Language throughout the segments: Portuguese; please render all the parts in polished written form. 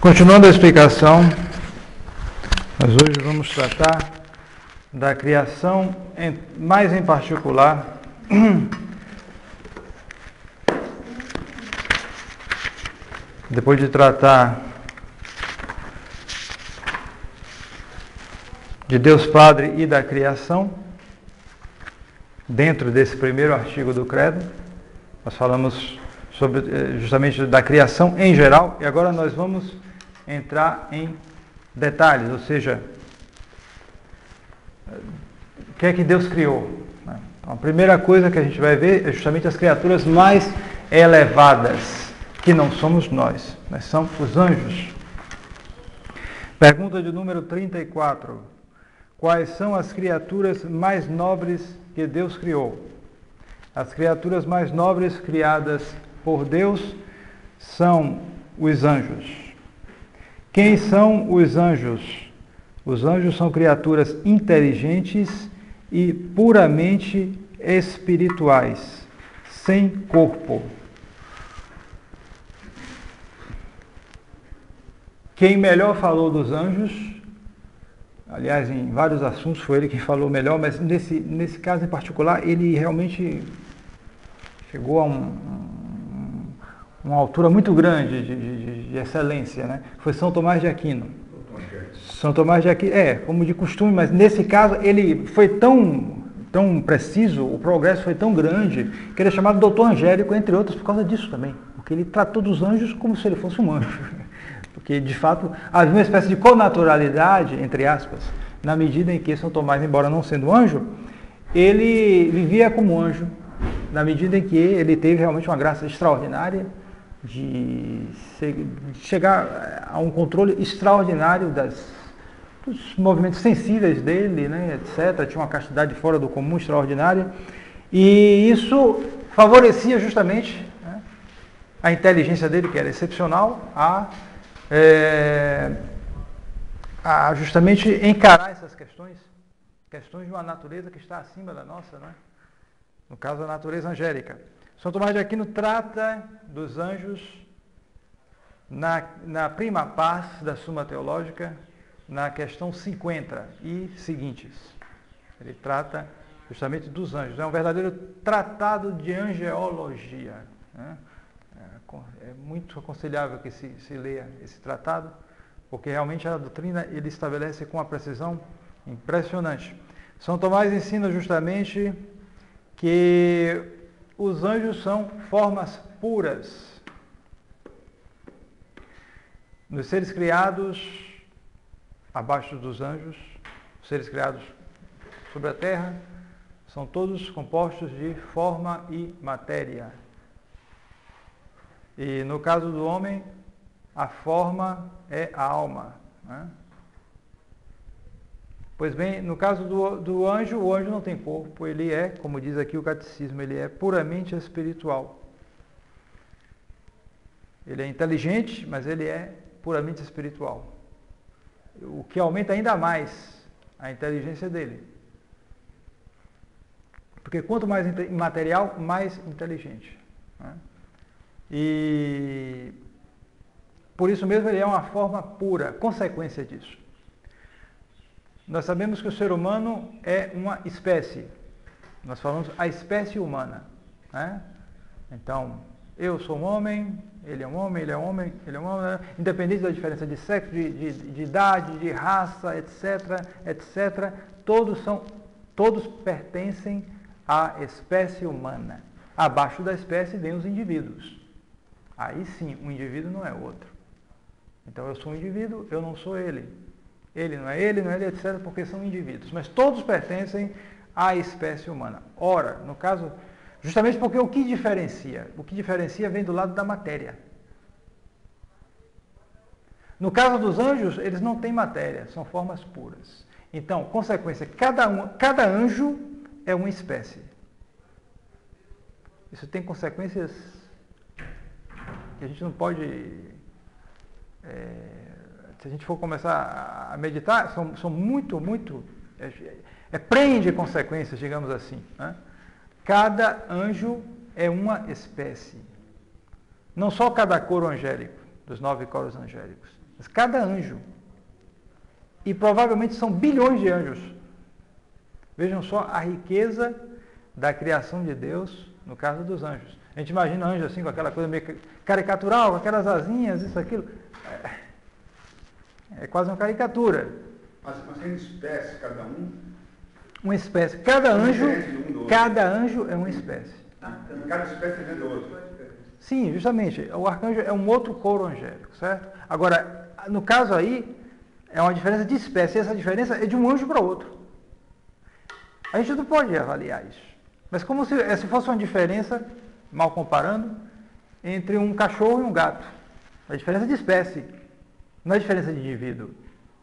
Continuando a explicação, nós hoje vamos tratar da criação, mais em particular, depois de tratar de Deus Padre e da criação, dentro desse primeiro artigo do Credo, nós falamos sobre justamente da criação em geral, e agora nós vamos entrar em detalhes, ou seja, o que é que Deus criou. Então, a primeira coisa que a gente vai ver é justamente as criaturas mais elevadas, que não somos nós, mas são os anjos. Pergunta de número 34. Quais são as criaturas mais nobres que Deus criou? As criaturas mais nobres criadas por Deus são os anjos. Quem são os anjos? Os anjos são criaturas inteligentes e puramente espirituais, sem corpo. Quem melhor falou dos anjos, aliás, em vários assuntos foi ele quem falou melhor, mas nesse caso em particular, ele realmente chegou a uma altura muito grande de excelência, né? Foi São Tomás de Aquino. São Tomás de Aquino, como de costume, mas nesse caso ele foi tão preciso, o progresso foi tão grande, que ele é chamado doutor angélico, entre outros, por causa disso também. Porque ele tratou dos anjos como se ele fosse um anjo. Porque, de fato, havia uma espécie de connaturalidade, entre aspas, na medida em que São Tomás, embora não sendo anjo, ele vivia como anjo, na medida em que ele teve realmente uma graça extraordinária de chegar a um controle extraordinário dos movimentos sensíveis dele, né, etc. Tinha uma castidade fora do comum extraordinária, e isso favorecia justamente, né, a inteligência dele, que era excepcional, a justamente encarar essas questões de uma natureza que está acima da nossa, né? No caso, a natureza angélica. São Tomás de Aquino trata dos anjos na prima pars da Suma Teológica, na questão 50 e seguintes. Ele trata justamente dos anjos. É um verdadeiro tratado de angeologia, né? É muito aconselhável que se leia esse tratado, porque realmente a doutrina ele estabelece com uma precisão impressionante. São Tomás ensina justamente que os anjos são formas puras. Nos seres criados abaixo dos anjos, os seres criados sobre a terra, são todos compostos de forma e matéria. E no caso do homem, a forma é a alma, né? Pois bem, no caso do anjo, o anjo não tem corpo, ele é, como diz aqui o catecismo, ele é puramente espiritual. Ele é inteligente, mas ele é puramente espiritual. O que aumenta ainda mais a inteligência dele. Porque quanto mais imaterial, mais inteligente, né? E por isso mesmo ele é uma forma pura, consequência disso. Nós sabemos que o ser humano é uma espécie. Nós falamos a espécie humana, né? Então, eu sou um homem, ele é um homem, ele é um homem, ele é um homem, independente da diferença de sexo, de idade, de raça, etc., etc., todos pertencem à espécie humana. Abaixo da espécie vem os indivíduos. Aí sim, um indivíduo não é outro. Então eu sou um indivíduo, eu não sou ele. Ele, não é ele, etc., porque são indivíduos. Mas todos pertencem à espécie humana. Ora, no caso, justamente porque o que diferencia? O que diferencia vem do lado da matéria. No caso dos anjos, eles não têm matéria, são formas puras. Então, consequência, cada anjo é uma espécie. Isso tem consequências que a gente não pode... se a gente for começar a meditar, são muito... prende consequências, digamos assim, né? Cada anjo é uma espécie. Não só cada coro angélico, dos 9 coros angélicos. Mas cada anjo. E provavelmente são bilhões de anjos. Vejam só a riqueza da criação de Deus no caso dos anjos. A gente imagina anjo assim, com aquela coisa meio caricatural, com aquelas asinhas, isso, aquilo. É quase uma caricatura. Mas tem espécie, cada um? Uma espécie. Cada anjo é uma espécie. E cada espécie é do outro. Sim, justamente. O arcanjo é um outro coro angélico, certo? Agora, no caso aí, é uma diferença de espécie. E essa diferença é de um anjo para outro. A gente não pode avaliar isso. Mas como se fosse uma diferença, mal comparando, entre um cachorro e um gato. A diferença de espécie, não é diferença de indivíduo.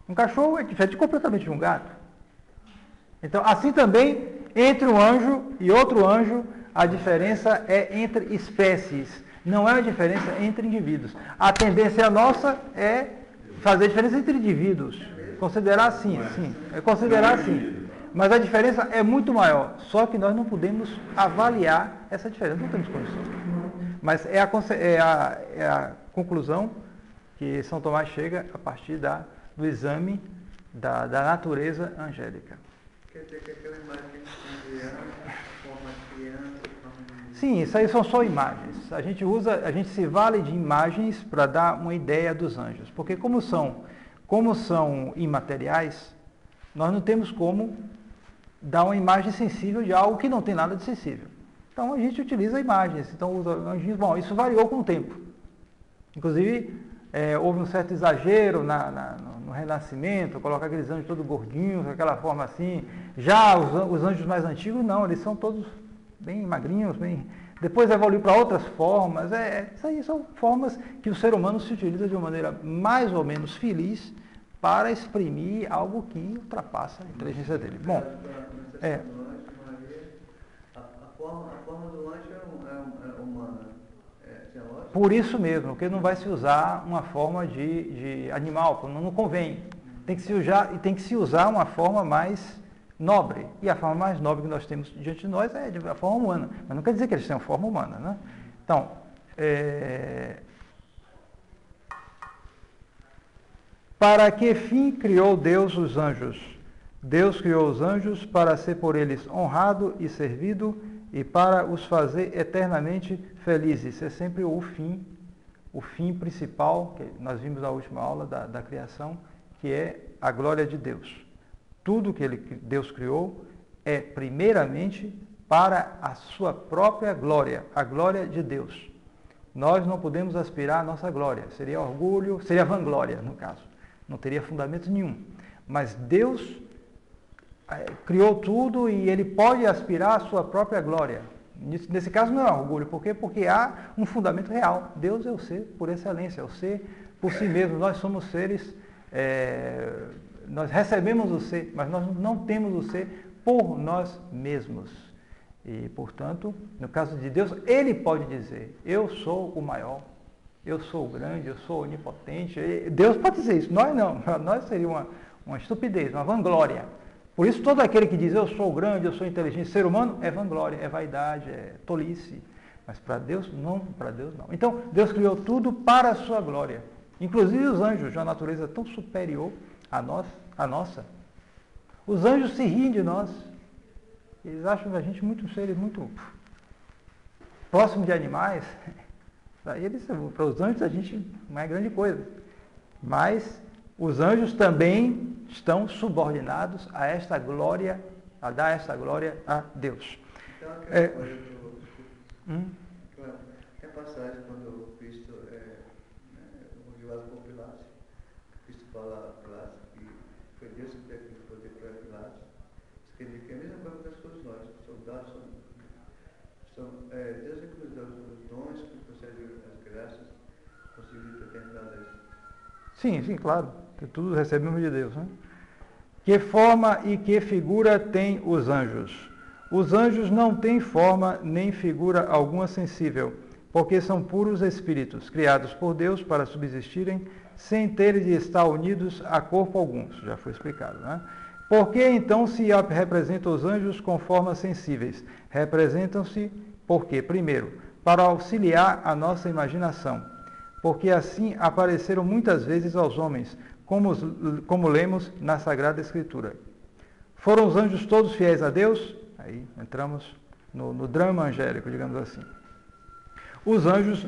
Um cachorro é diferente completamente de um gato. Então, assim também, entre um anjo e outro anjo, a diferença é entre espécies, não é a diferença entre indivíduos. A tendência nossa é fazer diferença entre indivíduos. Considerar assim, sim. É considerar assim. Mas a diferença é muito maior. Só que nós não podemos avaliar essa diferença. Não temos condições. Mas é a conclusão que São Tomás chega a partir do exame da natureza angélica. Quer dizer que aquela imagem que a gente tem de anjo, forma de criança, forma de... Sim, isso aí são só imagens. A gente se vale de imagens para dar uma ideia dos anjos. Porque como são imateriais, nós não temos como dar uma imagem sensível de algo que não tem nada de sensível. Então a gente utiliza imagens. Então os anjinhos, bom, isso variou com o tempo. Inclusive, houve um certo exagero no Renascimento, colocar aqueles anjos todos gordinhos, aquela forma assim. Já os anjos mais antigos, não, eles são todos bem magrinhos, bem... Depois evoluiu para outras formas. Isso aí são formas que o ser humano se utiliza de uma maneira mais ou menos feliz para exprimir algo que ultrapassa a inteligência dele. Bom, A forma do anjo é humana. Por isso mesmo, porque não vai se usar uma forma de animal, não convém. Tem que se usar uma forma mais nobre. E a forma mais nobre que nós temos diante de nós é a forma humana. Mas não quer dizer que eles tenham forma humana, né? Então, para que fim criou Deus os anjos? Deus criou os anjos para ser por eles honrado e servido e para os fazer eternamente felizes. Isso é sempre o fim principal, que nós vimos na última aula da criação, que é a glória de Deus. Tudo que Deus criou é primeiramente para a sua própria glória, a glória de Deus. Nós não podemos aspirar à nossa glória, seria orgulho, seria vanglória no caso. Não teria fundamento nenhum. Mas Deus criou tudo e ele pode aspirar à sua própria glória. Nesse caso não é orgulho. Por quê? Porque há um fundamento real. Deus é o ser por excelência, é o ser por si mesmo. Nós somos seres, nós recebemos o ser, mas nós não temos o ser por nós mesmos. E, portanto, no caso de Deus, ele pode dizer, eu sou o maior, eu sou o grande, eu sou onipotente. Deus pode dizer isso, nós não. Nós seria uma estupidez, uma vanglória. Por isso, todo aquele que diz eu sou grande, eu sou inteligente, ser humano, é vanglória, é vaidade, é tolice. Mas para Deus, não, para Deus não. Então, Deus criou tudo para a sua glória. Inclusive os anjos, de uma natureza tão superior à nossa. Os anjos se riem de nós. Eles acham a gente seres muito próximos de animais. Para os anjos, a gente não é grande coisa. Mas os anjos também estão subordinados a esta glória, a dar esta glória a Deus. Então, tem passagem quando Cristo é julgado por Pilatos. Cristo fala a Pilatos que foi Deus que deu aquele poder para Pilatos. Isso quer dizer que é a mesma coisa que nós todos nós, soldados, Deus é que nos dá os dons, que nos concede as graças, possibilita determinadas. Sim, claro, que tudo recebemos de Deus, né? Que forma e que figura têm os anjos? Os anjos não têm forma nem figura alguma sensível, porque são puros espíritos, criados por Deus para subsistirem, sem terem de estar unidos a corpo algum. Isso já foi explicado, né? Por que então se representam os anjos com formas sensíveis? Representam-se, por quê? Primeiro, para auxiliar a nossa imaginação, porque assim apareceram muitas vezes aos homens, como lemos na Sagrada Escritura. Foram os anjos todos fiéis a Deus? Aí entramos no drama angélico, digamos assim. Os anjos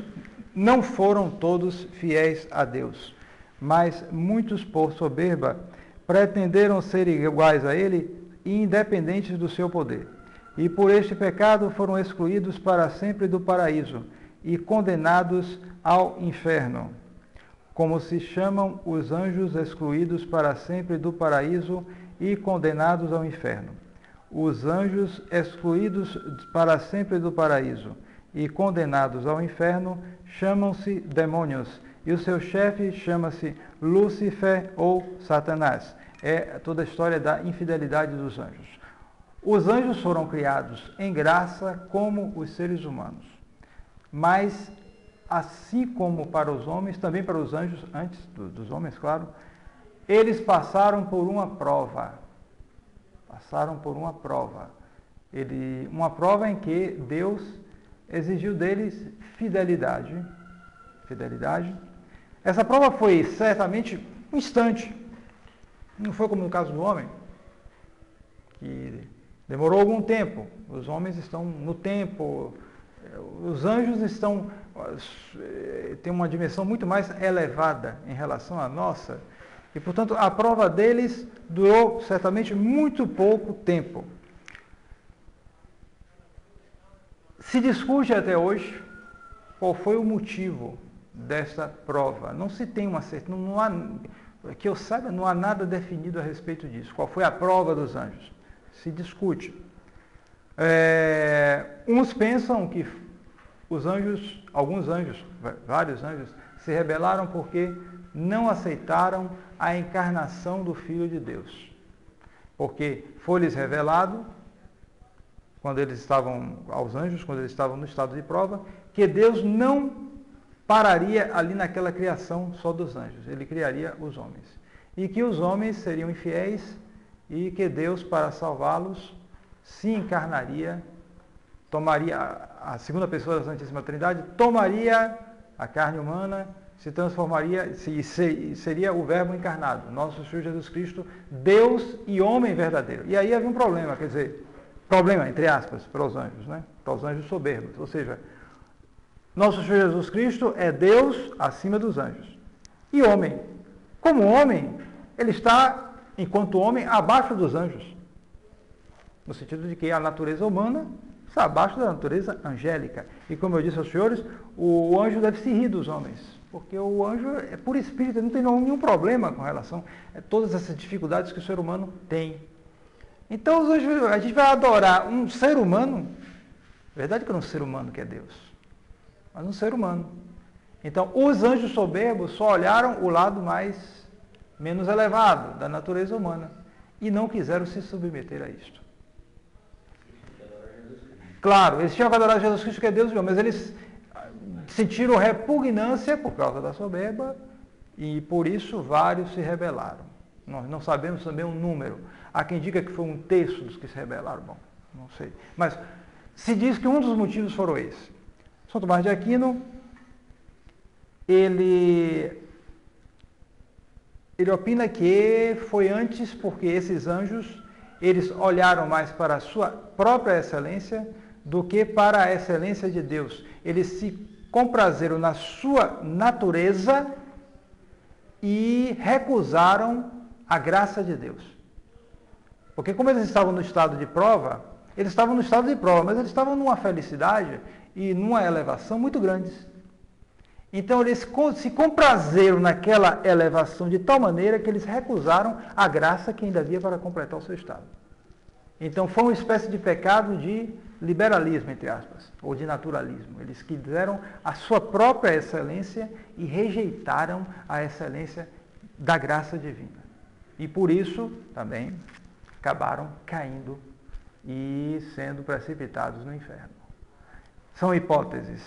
não foram todos fiéis a Deus, mas muitos, por soberba, pretenderam ser iguais a Ele e independentes do seu poder. E por este pecado foram excluídos para sempre do paraíso e condenados ao inferno. Como se chamam os anjos excluídos para sempre do paraíso e condenados ao inferno. Os anjos excluídos para sempre do paraíso e condenados ao inferno chamam-se demônios, e o seu chefe chama-se Lúcifer ou Satanás. É toda a história da infidelidade dos anjos. Os anjos foram criados em graça como os seres humanos. Mas, assim como para os homens, também para os anjos, antes dos homens, claro, eles passaram por uma prova. Passaram por uma prova. Uma prova em que Deus exigiu deles fidelidade. Fidelidade. Essa prova foi certamente um instante. Não foi como no caso do homem, que demorou algum tempo. Os homens estão no tempo. Os anjos têm uma dimensão muito mais elevada em relação à nossa. E, portanto, a prova deles durou certamente muito pouco tempo. Se discute até hoje qual foi o motivo desta prova. Não se tem uma certeza, não há, que eu saiba, não há nada definido a respeito disso. Qual foi a prova dos anjos? Se discute. Uns pensam que alguns anjos, vários anjos, se rebelaram porque não aceitaram a encarnação do Filho de Deus. Porque foi-lhes revelado, aos anjos, quando eles estavam no estado de prova, que Deus não pararia ali naquela criação só dos anjos. Ele criaria os homens. E que os homens seriam infiéis e que Deus, para salvá-los, se encarnaria, tomaria a segunda pessoa da Santíssima Trindade, tomaria a carne humana, se transformaria, seria o Verbo encarnado, nosso Senhor Jesus Cristo, Deus e homem verdadeiro. E aí havia um problema, quer dizer, problema, entre aspas, para os anjos, né? Para os anjos soberbos. Ou seja, nosso Senhor Jesus Cristo é Deus acima dos anjos. E homem. Como homem, ele está, enquanto homem, abaixo dos anjos. No sentido de que a natureza humana está abaixo da natureza angélica. E como eu disse aos senhores, o anjo deve se rir dos homens. Porque o anjo é por espírito, não tem nenhum problema com relação a todas essas dificuldades que o ser humano tem. Então os anjos, a gente vai adorar um ser humano, verdade que não é um ser humano que é Deus, mas um ser humano. Então os anjos soberbos só olharam o lado menos elevado da natureza humana e não quiseram se submeter a isto. Claro, eles tinham que adorar Jesus Cristo, que é Deus e homem, mas eles sentiram repugnância por causa da soberba e por isso vários se rebelaram. Nós não sabemos também o número. Há quem diga que foi 1/3 dos que se rebelaram. Bom, não sei. Mas se diz que um dos motivos foram esses. São Tomás de Aquino, ele opina que foi antes porque esses anjos, eles olharam mais para a sua própria excelência do que para a excelência de Deus. Eles se comprazeram na sua natureza e recusaram a graça de Deus. Porque como eles estavam no estado de prova, mas eles estavam numa felicidade e numa elevação muito grandes. Então eles se comprazeram naquela elevação de tal maneira que eles recusaram a graça que ainda havia para completar o seu estado. Então foi uma espécie de pecado de liberalismo, entre aspas, ou de naturalismo. Eles quiseram a sua própria excelência e rejeitaram a excelência da graça divina. E por isso também acabaram caindo e sendo precipitados no inferno. São hipóteses.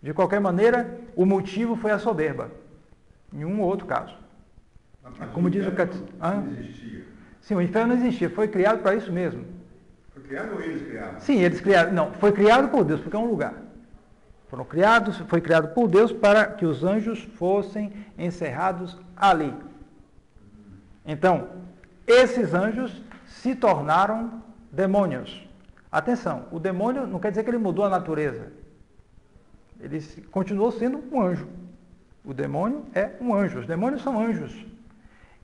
De qualquer maneira, o motivo foi a soberba. Em um ou outro caso. Como diz o catecismo. Não existia. Sim, o inferno não existia. Foi criado para isso mesmo. Foi criado ou eles criaram? Sim, eles criaram. Não, foi criado por Deus, porque é um lugar. Foi criado por Deus para que os anjos fossem encerrados ali. Então, esses anjos se tornaram demônios. Atenção, o demônio não quer dizer que ele mudou a natureza. Ele continuou sendo um anjo. O demônio é um anjo. Os demônios são anjos.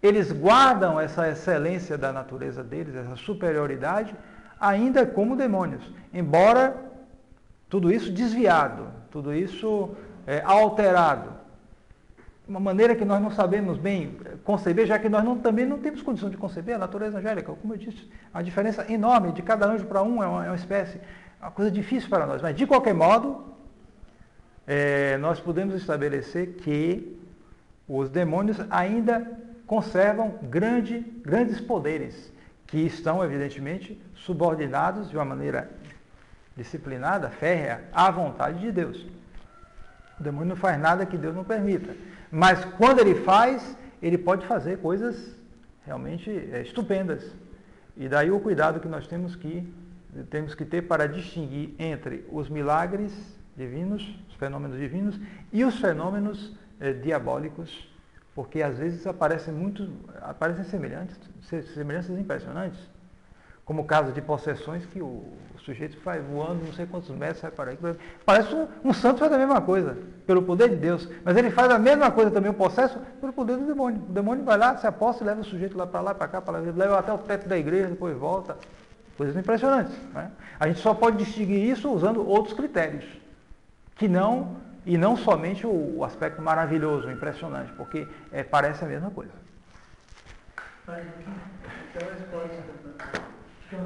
Eles guardam essa excelência da natureza deles, essa superioridade, ainda como demônios. Embora tudo isso desviado, tudo isso alterado. Uma maneira que nós não sabemos bem conceber, já que nós também não temos condição de conceber a natureza angélica. Como eu disse, a diferença enorme de cada anjo para um é uma espécie, uma coisa difícil para nós. Mas, de qualquer modo, nós podemos estabelecer que os demônios ainda conservam grandes poderes, que estão, evidentemente, subordinados de uma maneira disciplinada, férrea, à vontade de Deus. O demônio não faz nada que Deus não permita. Mas quando ele faz, ele pode fazer coisas realmente estupendas. E daí o cuidado que nós temos que ter para distinguir entre os milagres divinos, os fenômenos divinos, e os fenômenos diabólicos, porque às vezes aparecem semelhanças impressionantes, como o caso de possessões que o sujeito vai voando não sei quantos metros, vai para aí. Parece um santo faz a mesma coisa, pelo poder de Deus, mas ele faz a mesma coisa também, o possesso, pelo poder do demônio. O demônio vai lá, se aposta e leva o sujeito lá, para cá, leva até o teto da igreja, depois volta. Coisas impressionantes. Né? A gente só pode distinguir isso usando outros critérios, e não somente o aspecto maravilhoso, impressionante, porque parece a mesma coisa.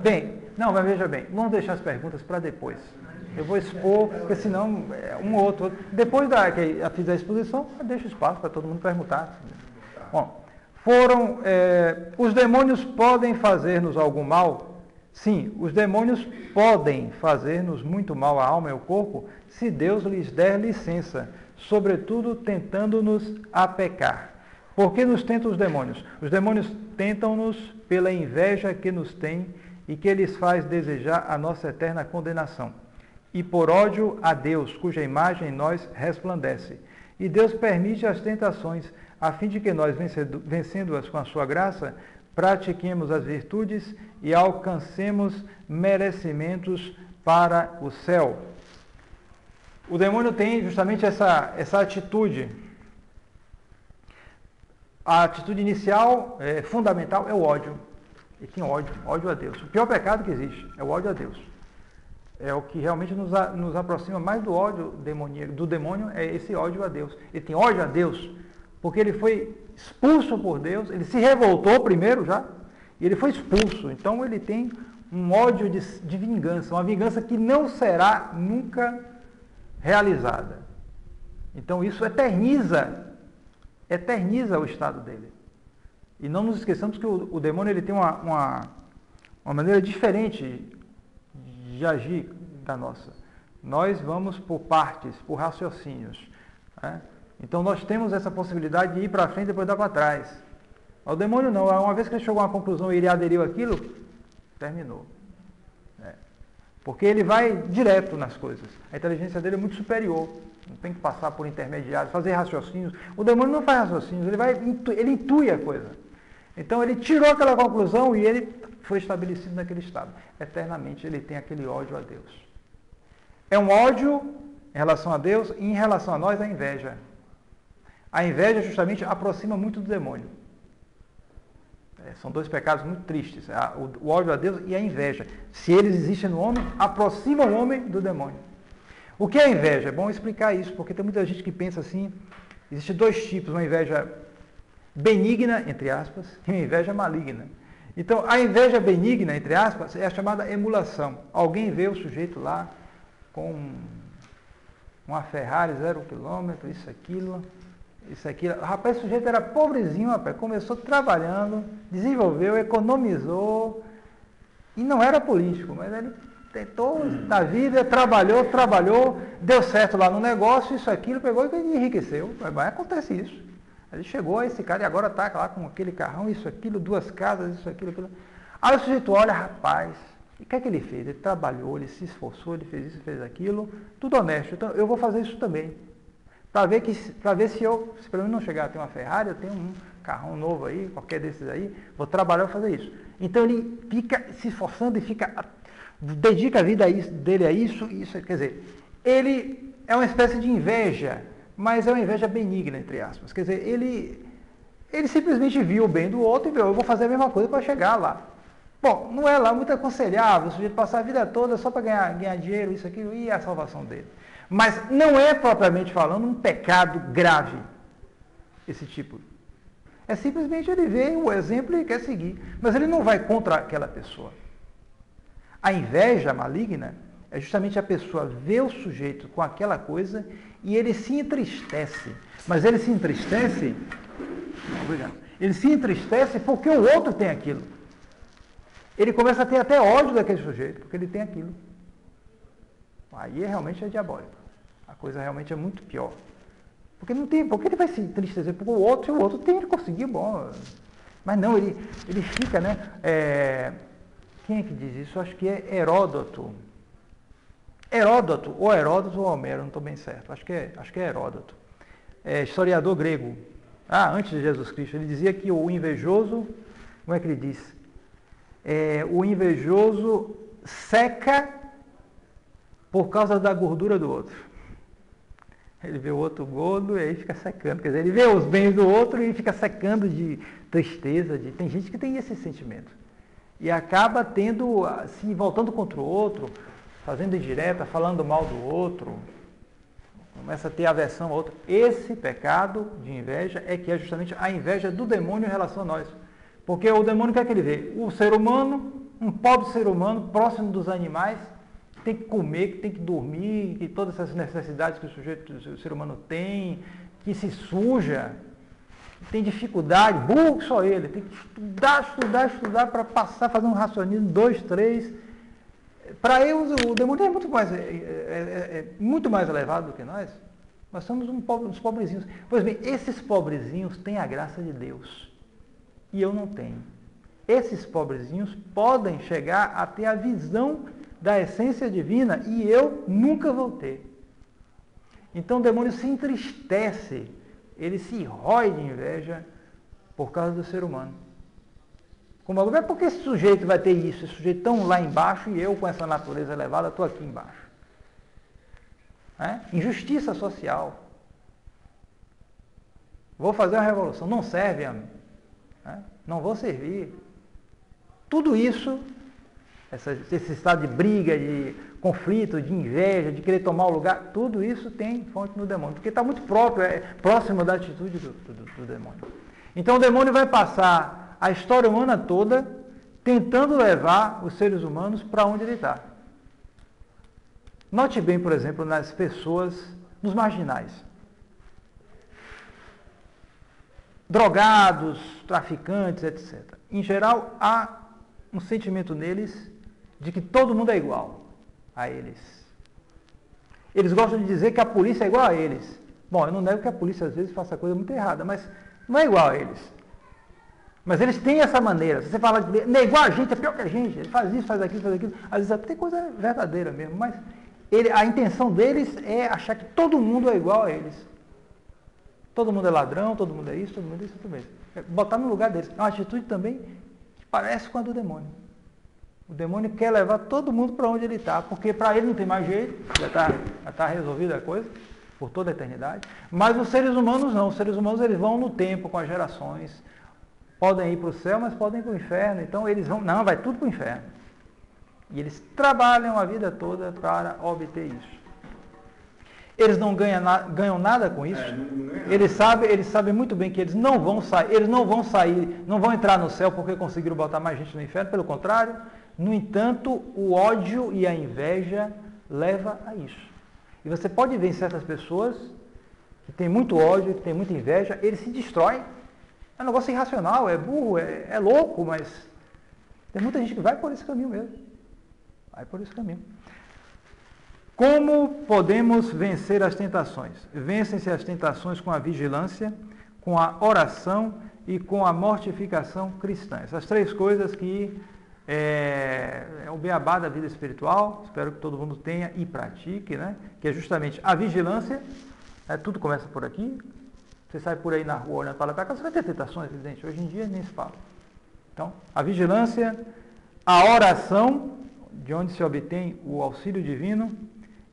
Bem, mas veja bem, vamos deixar as perguntas para depois. Eu vou expor, porque senão um ou outro. Depois que eu fizer a exposição, eu deixo espaço para todo mundo perguntar. Bom, os demônios podem fazer-nos algum mal? Sim, os demônios podem fazer-nos muito mal à alma e ao corpo, se Deus lhes der licença, sobretudo tentando-nos a pecar. Por que nos tentam os demônios? Os demônios tentam-nos pela inveja que nos têm e que lhes faz desejar a nossa eterna condenação, e por ódio a Deus, cuja imagem em nós resplandece. E Deus permite as tentações, a fim de que nós, vencendo-as com a sua graça, pratiquemos as virtudes e alcancemos merecimentos para o céu. O demônio tem justamente essa atitude. A atitude inicial, fundamental, é o ódio. Ele tem ódio a Deus. O pior pecado que existe é o ódio a Deus. É o que realmente nos aproxima mais do ódio do demônio, é esse ódio a Deus. Ele tem ódio a Deus, porque ele foi expulso por Deus, ele se revoltou primeiro já, e ele foi expulso. Então ele tem um ódio de vingança, uma vingança que não será nunca realizada. Então isso eterniza o estado dele. E não nos esqueçamos que o demônio ele tem uma maneira diferente de agir da nossa. Nós vamos por partes, por raciocínios. Né? Então nós temos essa possibilidade de ir para frente e depois dar para trás. O demônio não. Uma vez que ele chegou a uma conclusão e ele aderiu àquilo, terminou. Porque ele vai direto nas coisas. A inteligência dele é muito superior. Não tem que passar por intermediários, fazer raciocínios. O demônio não faz raciocínios, ele intui a coisa. Então ele tirou aquela conclusão e ele foi estabelecido naquele estado. Eternamente ele tem aquele ódio a Deus. É um ódio em relação a Deus e em relação a nós a inveja. A inveja justamente aproxima muito do demônio. São dois pecados muito tristes, o ódio a Deus e a inveja. Se eles existem no homem, aproximam o homem do demônio. O que é inveja? É bom explicar isso, porque tem muita gente que pensa assim, existem dois tipos, uma inveja benigna, entre aspas, e uma inveja maligna. Então, a inveja benigna, entre aspas, é a chamada emulação. Alguém vê o sujeito lá com uma Ferrari 0 km, isso, aquilo. Rapaz, o sujeito era pobrezinho, rapaz, começou trabalhando, desenvolveu, economizou, e não era político, mas ele tentou na vida, trabalhou, deu certo lá no negócio, isso, aquilo, pegou e enriqueceu. Mas acontece isso. Ele chegou a esse cara e agora está lá com aquele carrão, isso, aquilo, 2 casas, isso, aquilo. Aí o sujeito olha, rapaz, E o que é que ele fez? Ele trabalhou, ele se esforçou, ele fez isso, fez aquilo, tudo honesto. Então, eu vou fazer isso também. Para ver se pelo menos não chegar a ter uma Ferrari, eu tenho um carrão novo aí, qualquer desses aí, vou trabalhar para fazer isso. Então, ele fica se esforçando e dedica a vida dele a isso, quer dizer, ele é uma espécie de inveja, mas é uma inveja benigna, entre aspas. Quer dizer, ele simplesmente viu o bem do outro e viu, eu vou fazer a mesma coisa para chegar lá. Bom, não é lá muito aconselhável o sujeito passar a vida toda só para ganhar dinheiro, isso, aquilo, e a salvação dele. Mas não é, propriamente falando, um pecado grave, esse tipo. É simplesmente ele vê o exemplo e quer seguir. Mas ele não vai contra aquela pessoa. A inveja maligna é justamente a pessoa ver o sujeito com aquela coisa e ele se entristece. Mas ele se entristece... Obrigado. Ele se entristece porque o outro tem aquilo. Ele começa a ter até ódio daquele sujeito, porque ele tem aquilo. Aí realmente é diabólico. A coisa realmente é muito pior. Porque não tem, porque ele vai se entristecer porque o outro tem, ele conseguiu, bom. Mas não, ele fica, né? Quem é que diz isso? Acho que é Heródoto. Heródoto ou Homero, não estou bem certo. Acho que é Heródoto. Historiador grego. Antes de Jesus Cristo, ele dizia que o invejoso, como é que ele diz? O invejoso seca por causa da gordura do outro. Ele vê o outro gordo e aí fica secando. Quer dizer, ele vê os bens do outro e fica secando de tristeza. Tem gente que tem esse sentimento. E acaba se voltando contra o outro, fazendo indireta, falando mal do outro. Começa a ter aversão ao outro. Esse pecado de inveja é que é justamente a inveja do demônio em relação a nós. Porque o demônio, o que é que ele vê? O ser humano, um pobre ser humano, próximo dos animais, tem que comer, que tem que dormir, que todas essas necessidades que o ser humano tem, que se suja, que tem dificuldade, burro que só ele, tem que estudar para passar, fazer um raciocínio, 2, 3. Para eles, o demônio é muito mais elevado do que nós. Nós somos uns pobrezinhos. Pois bem, esses pobrezinhos têm a graça de Deus. E eu não tenho. Esses pobrezinhos podem chegar a ter a visão da essência divina e eu nunca vou ter. Então o demônio se entristece, ele se rói de inveja por causa do ser humano. Como é porque esse sujeito vai ter isso, esse sujeito tão lá embaixo e eu com essa natureza elevada estou aqui embaixo. Injustiça social. Vou fazer uma revolução, não serve a mim. Não vou servir. Tudo isso, esse estado de briga, de conflito, de inveja, de querer tomar o lugar, tudo isso tem fonte no demônio, porque está muito próximo da atitude do demônio. Então o demônio vai passar a história humana toda tentando levar os seres humanos para onde ele está. Note bem, por exemplo, nas pessoas, nos marginais. Drogados, traficantes, etc. Em geral, há um sentimento neles de que todo mundo é igual a eles. Eles gostam de dizer que a polícia é igual a eles. Bom, eu não nego que a polícia às vezes faça coisa muito errada, mas não é igual a eles. Mas eles têm essa maneira. Se você fala de não é igual a gente, é pior que a gente. Ele faz isso, faz aquilo. Às vezes até tem coisa verdadeira mesmo, mas a intenção deles é achar que todo mundo é igual a eles. Todo mundo é ladrão, todo mundo é isso, todo mundo é isso, tudo mesmo. Botar no lugar deles. É uma atitude também que parece com a do demônio. O demônio quer levar todo mundo para onde ele está, porque para ele não tem mais jeito, já está resolvida a coisa, por toda a eternidade. Mas os seres humanos não. Os seres humanos eles vão no tempo, com as gerações. Podem ir para o céu, mas podem ir para o inferno. Então eles vão, não, vai tudo para o inferno. E eles trabalham a vida toda para obter isso. Eles não ganham nada com isso. Eles sabem muito bem que eles não vão sair, não vão entrar no céu porque conseguiram botar mais gente no inferno, pelo contrário. No entanto, o ódio e a inveja leva a isso. E você pode ver em certas pessoas que têm muito ódio, que têm muita inveja, eles se destroem. É um negócio irracional, é burro, é louco, mas tem muita gente que vai por esse caminho mesmo. Vai por esse caminho. Como podemos vencer as tentações? Vencem-se as tentações com a vigilância, com a oração e com a mortificação cristã. Essas três coisas que É o beabá da vida espiritual, espero que todo mundo tenha e pratique, né? Que é justamente a vigilância, tudo começa por aqui. Você sai por aí na rua olhando para lá para cá, você vai ter tentações, evidente. Hoje em dia nem se fala. Então, a vigilância, a oração, de onde se obtém o auxílio divino,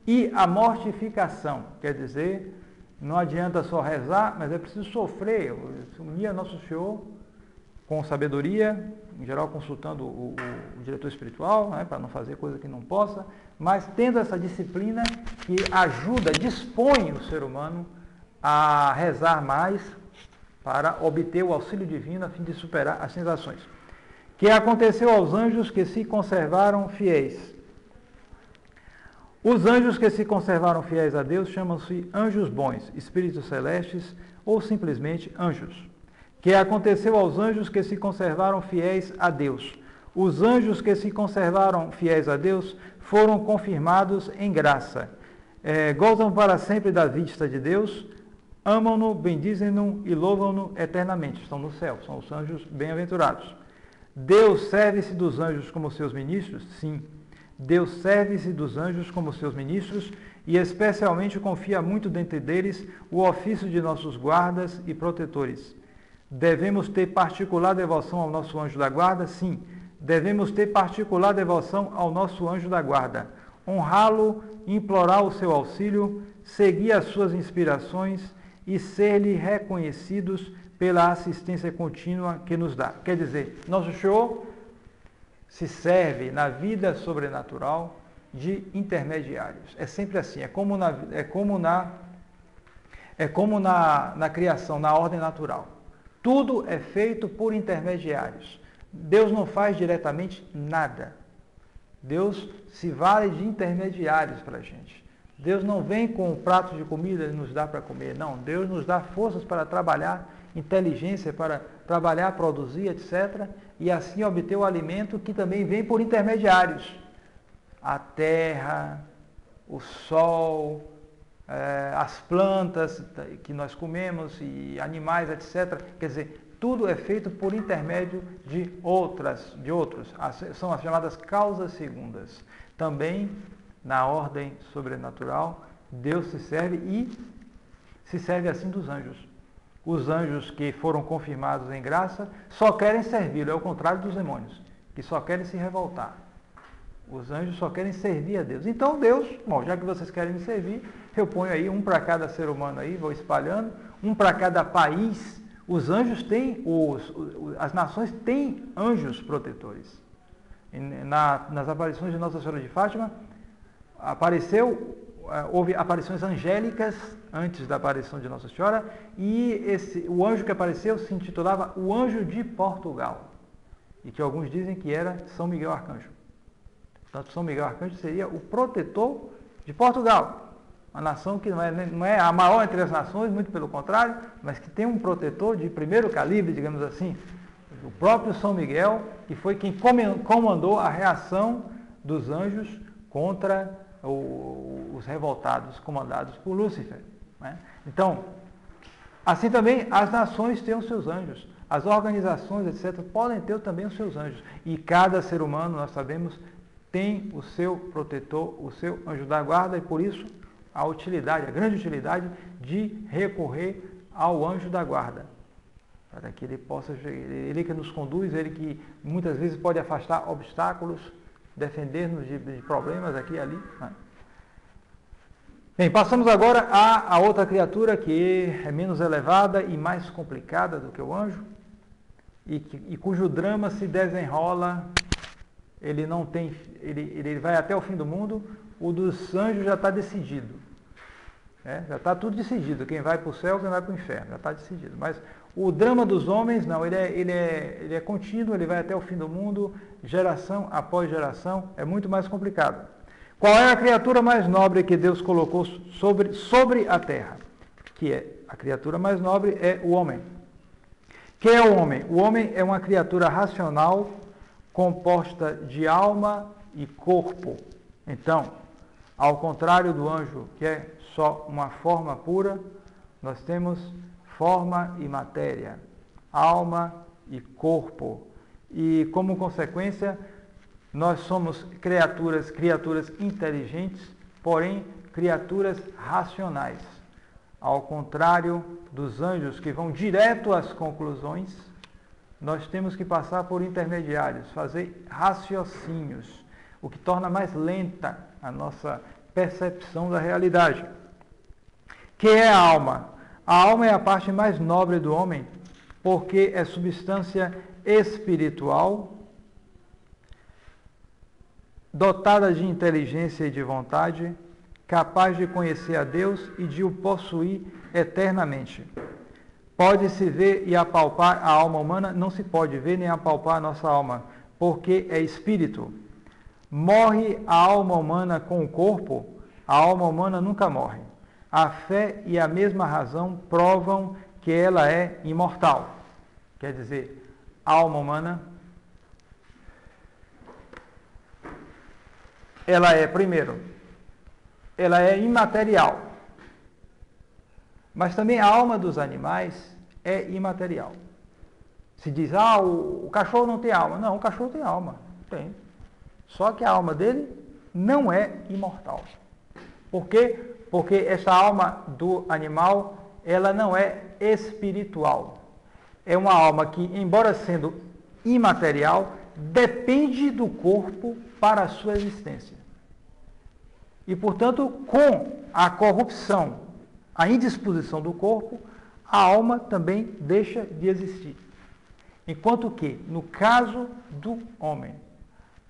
e a mortificação, quer dizer, não adianta só rezar, mas é preciso sofrer, unir a Nosso Senhor com sabedoria, em geral consultando o diretor espiritual, né, para não fazer coisa que não possa, mas tendo essa disciplina que ajuda, dispõe o ser humano a rezar mais para obter o auxílio divino a fim de superar as tentações. Que aconteceu aos anjos que se conservaram fiéis. Os anjos que se conservaram fiéis a Deus chamam-se anjos bons, espíritos celestes ou simplesmente anjos. Que aconteceu aos anjos que se conservaram fiéis a Deus. Os anjos que se conservaram fiéis a Deus foram confirmados em graça. Gozam para sempre da vista de Deus, amam-no, bendizem-no e louvam-no eternamente. Estão no céu, são os anjos bem-aventurados. Deus serve-se dos anjos como seus ministros? Sim. Deus serve-se dos anjos como seus ministros e especialmente confia muito dentre deles o ofício de nossos guardas e protetores. Devemos ter particular devoção ao nosso anjo da guarda? Sim. Devemos ter particular devoção ao nosso anjo da guarda. Honrá-lo, implorar o seu auxílio, seguir as suas inspirações e ser-lhe reconhecidos pela assistência contínua que nos dá. Quer dizer, Nosso Senhor se serve na vida sobrenatural de intermediários. É sempre assim, é como na criação, na ordem natural. Tudo é feito por intermediários. Deus não faz diretamente nada. Deus se vale de intermediários para a gente. Deus não vem com um prato de comida e nos dá para comer. Não, Deus nos dá forças para trabalhar, inteligência para trabalhar, produzir, etc. E assim obter o alimento que também vem por intermediários. A terra, o sol, as plantas que nós comemos e animais, etc. Quer dizer, tudo é feito por intermédio de outros. São as chamadas causas segundas. Também, na ordem sobrenatural, Deus se serve e se serve assim dos anjos. Os anjos que foram confirmados em graça só querem servi-lo, é o contrário dos demônios, que só querem se revoltar. Os anjos só querem servir a Deus. Então Deus, bom, já que vocês querem me servir, eu ponho aí um para cada ser humano aí, vou espalhando, um para cada país. Os anjos têm, as nações têm anjos protetores. Nas aparições de Nossa Senhora de Fátima, houve aparições angélicas antes da aparição de Nossa Senhora, e o anjo que apareceu se intitulava o Anjo de Portugal, e que alguns dizem que era São Miguel Arcanjo. Portanto, São Miguel Arcanjo seria o protetor de Portugal, uma nação que não é a maior entre as nações, muito pelo contrário, mas que tem um protetor de primeiro calibre, digamos assim, o próprio São Miguel, que foi quem comandou a reação dos anjos contra os revoltados, comandados por Lúcifer. Né? Então, assim também as nações têm os seus anjos, as organizações, etc., podem ter também os seus anjos. E cada ser humano, nós sabemos, tem o seu protetor, o seu anjo da guarda, e por isso a grande utilidade de recorrer ao anjo da guarda, para que ele possa, ele que nos conduz, ele que muitas vezes pode afastar obstáculos, defender-nos de problemas aqui e ali. Né? Bem, passamos agora a outra criatura que é menos elevada e mais complicada do que o anjo, e cujo drama se desenrola, ele vai até o fim do mundo. O dos anjos já está decidido. Já está tudo decidido. Quem vai para o céu, quem vai para o inferno. Já está decidido. Mas o drama dos homens, não. Ele é contínuo, ele vai até o fim do mundo, geração após geração. É muito mais complicado. Qual é a criatura mais nobre que Deus colocou sobre a terra? A criatura mais nobre é o homem. Quem é o homem? O homem é uma criatura racional, composta de alma e corpo. Então, ao contrário do anjo, que é só uma forma pura, nós temos forma e matéria, alma e corpo. E, como consequência, Nós somos criaturas inteligentes, porém criaturas racionais. Ao contrário dos anjos que vão direto às conclusões, nós temos que passar por intermediários, fazer raciocínios, o que torna mais lenta a nossa percepção da realidade. Que é a alma? A alma é a parte mais nobre do homem, porque é substância espiritual, dotada de inteligência e de vontade, capaz de conhecer a Deus e de o possuir eternamente. Pode-se ver e apalpar a alma humana? Não se pode ver nem apalpar a nossa alma, porque é espírito. Morre a alma humana com o corpo? A alma humana nunca morre. A fé e a mesma razão provam que ela é imortal. Quer dizer, a alma humana, ela é, primeiro, ela é imaterial. Mas também a alma dos animais é imaterial. Se diz, o cachorro não tem alma. Não, o cachorro tem alma. Tem. Só que a alma dele não é imortal. Por quê? Porque essa alma do animal, ela não é espiritual. É uma alma que, embora sendo imaterial, depende do corpo para a sua existência. E, portanto, com a corrupção, a indisposição do corpo, a alma também deixa de existir. Enquanto que, no caso do homem,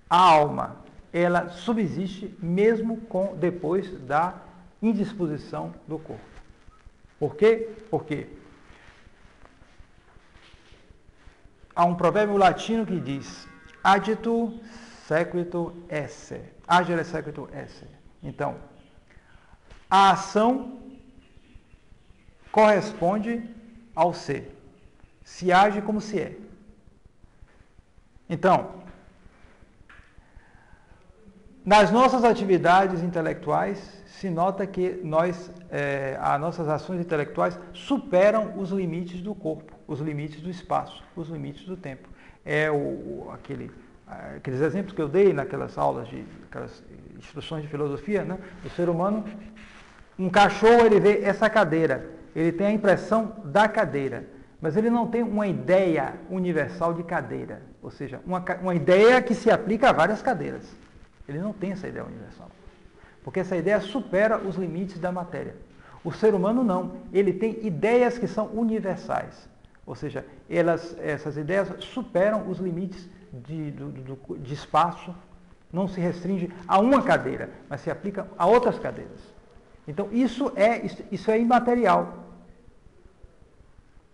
a alma, ela subsiste mesmo depois da indisposição do corpo. Por quê? Porque há um provérbio latino que diz: agitur sequitur esse. Agere sequitur esse. Então, a ação corresponde ao ser. Se age como se é. Então, nas nossas atividades intelectuais, se nota que as nossas ações intelectuais superam os limites do corpo, os limites do espaço, os limites do tempo. Aqueles exemplos que eu dei naquelas aulas, aquelas instruções de filosofia, né? O ser humano, um cachorro, ele vê essa cadeira, ele tem a impressão da cadeira, mas ele não tem uma ideia universal de cadeira, ou seja, uma ideia que se aplica a várias cadeiras. Ele não tem essa ideia universal, porque essa ideia supera os limites da matéria. O ser humano não, ele tem ideias que são universais, ou seja, essas ideias superam os limites de espaço, não se restringe a uma cadeira, mas se aplica a outras cadeiras. Então, isso é imaterial.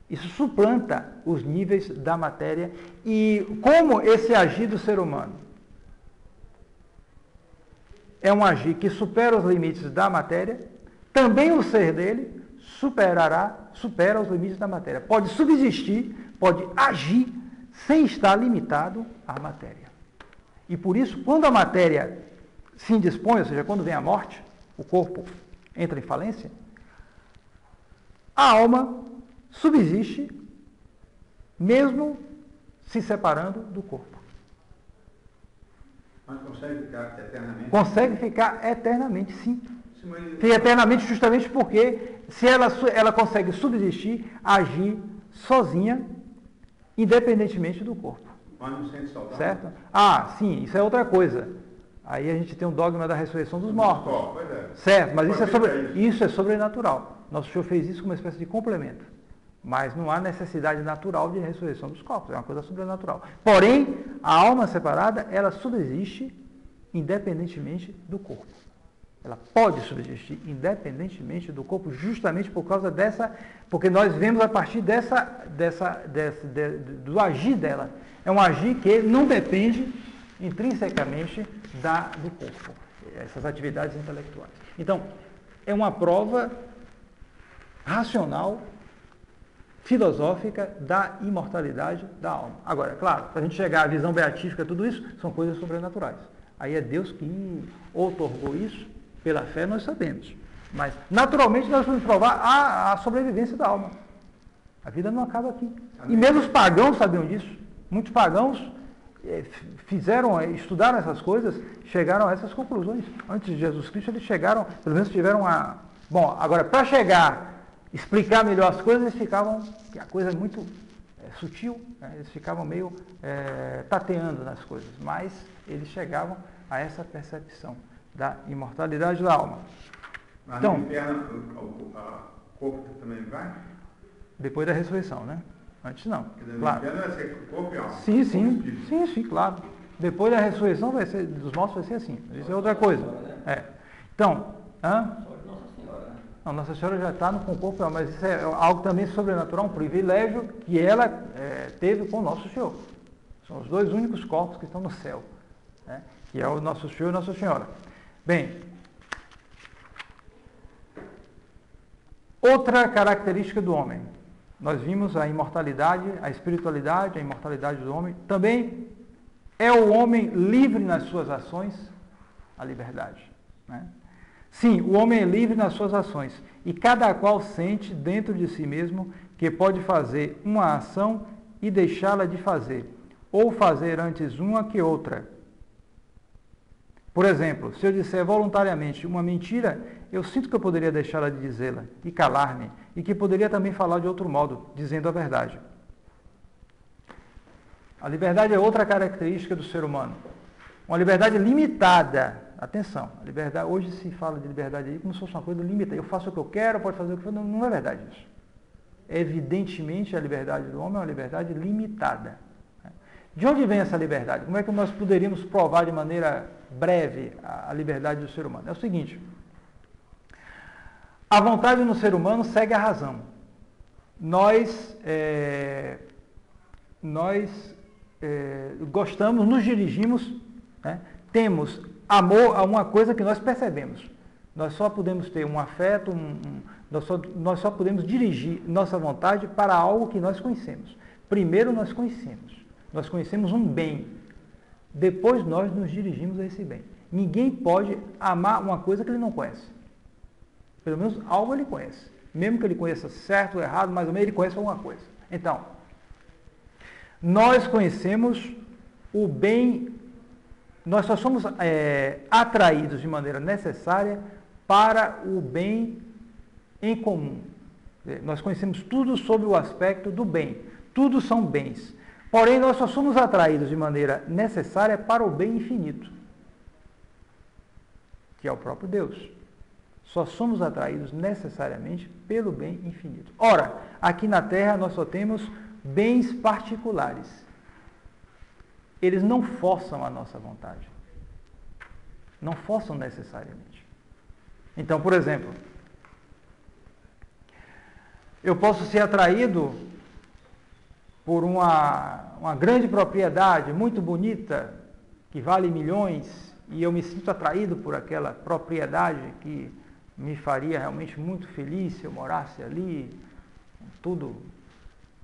Isso suplanta os níveis da matéria. E como esse agir do ser humano é um agir que supera os limites da matéria, também o ser dele supera os limites da matéria. Pode subsistir, pode agir sem estar limitado à matéria. E por isso, quando a matéria se indispõe, ou seja, quando vem a morte, o corpo entra em falência, a alma subsiste mesmo se separando do corpo. Mas consegue ficar eternamente? Consegue ficar eternamente, sim. Fica eternamente justamente porque se ela consegue subsistir, agir sozinha, independentemente do corpo. Mas não sente saudade? Certo? Sim, isso é outra coisa. Aí a gente tem um dogma da ressurreição dos mortos. Certo, mas isso é sobrenatural. Nosso Senhor fez isso como uma espécie de complemento. Mas não há necessidade natural de ressurreição dos corpos, é uma coisa sobrenatural. Porém, a alma separada, ela subsiste independentemente do corpo. Ela pode subsistir independentemente do corpo, justamente por causa porque nós vemos a partir do agir dela. É um agir que não depende intrinsecamente do corpo, essas atividades intelectuais. Então, é uma prova racional, filosófica da imortalidade da alma. Agora, claro, para a gente chegar à visão beatífica, tudo isso são coisas sobrenaturais. Aí é Deus que outorgou isso, pela fé nós sabemos. Mas, naturalmente, nós vamos provar a sobrevivência da alma. A vida não acaba aqui. E mesmo os pagãos sabiam disso. Muitos pagãos estudaram essas coisas, chegaram a essas conclusões. Antes de Jesus Cristo, eles chegaram, pelo menos tiveram a... Bom, agora, para chegar, explicar melhor as coisas, eles ficavam, a coisa é muito sutil, né? Eles ficavam meio tateando nas coisas, mas eles chegavam a essa percepção da imortalidade da alma. Mas então, no inferno, o corpo também vai? Depois da ressurreição, né? Antes não. No Claro. inferno vai ser corpo e alma. Sim, claro. Depois da ressurreição dos mortos vai ser assim. Isso é outra coisa. Então, não, Nossa Senhora já está com o corpo e alma, mas isso é algo também sobrenatural, um privilégio que ela teve com o Nosso Senhor. São os dois únicos corpos que estão no céu, né? Que é o Nosso Senhor e Nossa Senhora. Bem, outra característica do homem. Nós vimos a imortalidade, a espiritualidade, a imortalidade do homem. Também é o homem livre nas suas ações, a liberdade, né? Sim, o homem é livre nas suas ações e cada qual sente dentro de si mesmo que pode fazer uma ação e deixá-la de fazer, ou fazer antes uma que outra. Por exemplo, se eu disser voluntariamente uma mentira, eu sinto que eu poderia deixá-la de dizê-la e calar-me, e que poderia também falar de outro modo, dizendo a verdade. A liberdade é outra característica do ser humano. Uma liberdade limitada. Atenção, a liberdade, hoje se fala de liberdade aí como se fosse uma coisa limitada. Eu faço o que eu quero, pode fazer o que eu quero. Não é verdade isso. Evidentemente, a liberdade do homem é uma liberdade limitada. De onde vem essa liberdade? Como é que nós poderíamos provar de maneira breve a liberdade do ser humano? É o seguinte: a vontade no ser humano segue a razão. Nós gostamos, nos dirigimos, né? Temos amor a uma coisa que nós percebemos. Nós só podemos ter um afeto, nós só podemos dirigir nossa vontade para algo que nós conhecemos. Primeiro nós conhecemos um bem, depois nós nos dirigimos a esse bem. Ninguém pode amar uma coisa que ele não conhece. Pelo menos algo ele conhece. Mesmo que ele conheça certo ou errado, mais ou menos ele conhece alguma coisa. Então, nós conhecemos o bem. Nós só somos atraídos de maneira necessária para o bem em comum. Nós conhecemos tudo sobre o aspecto do bem. Tudo são bens. Porém, nós só somos atraídos de maneira necessária para o bem infinito, que é o próprio Deus. Só somos atraídos necessariamente pelo bem infinito. Ora, aqui na Terra nós só temos bens particulares. Eles não forçam a nossa vontade. Não forçam necessariamente. Então, por exemplo, eu posso ser atraído por uma grande propriedade muito bonita, que vale milhões, e eu me sinto atraído por aquela propriedade que me faria realmente muito feliz se eu morasse ali, tudo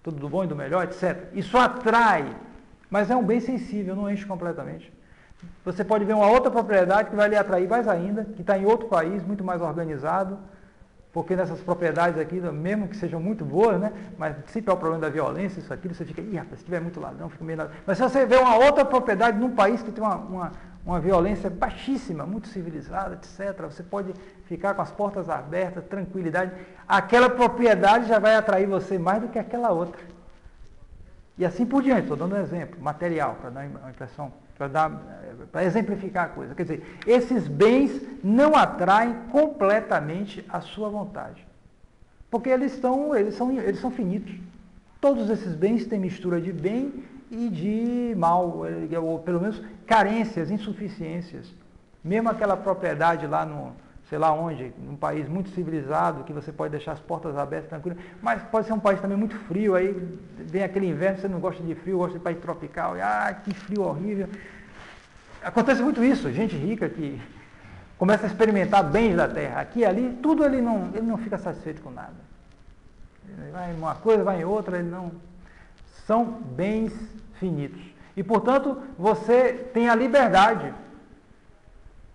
do bom e do melhor, etc. Isso atrai. Mas é um bem sensível, não enche completamente. Você pode ver uma outra propriedade que vai lhe atrair mais ainda, que está em outro país, muito mais organizado, porque nessas propriedades aqui, mesmo que sejam muito boas, né, mas sempre há o problema da violência, isso, aquilo, você fica, rapaz, se tiver muito ladrão, fica meio ladrão. Mas se você vê uma outra propriedade num país que tem uma violência baixíssima, muito civilizada, etc., você pode ficar com as portas abertas, tranquilidade, aquela propriedade já vai atrair você mais do que aquela outra. E assim por diante, estou dando um exemplo material, para dar uma impressão, para exemplificar a coisa. Quer dizer, esses bens não atraem completamente a sua vontade. Porque eles são finitos. Todos esses bens têm mistura de bem e de mal, ou pelo menos carências, insuficiências. Mesmo aquela propriedade lá no, sei lá onde, num país muito civilizado, que você pode deixar as portas abertas, tranquilo, mas pode ser um país também muito frio, aí vem aquele inverno, você não gosta de frio, gosta de país tropical, e, que frio horrível. Acontece muito isso, gente rica que começa a experimentar bens da terra, aqui e ali, tudo ele não fica satisfeito com nada. Ele vai em uma coisa, vai em outra, ele não... São bens finitos. E, portanto, você tem a liberdade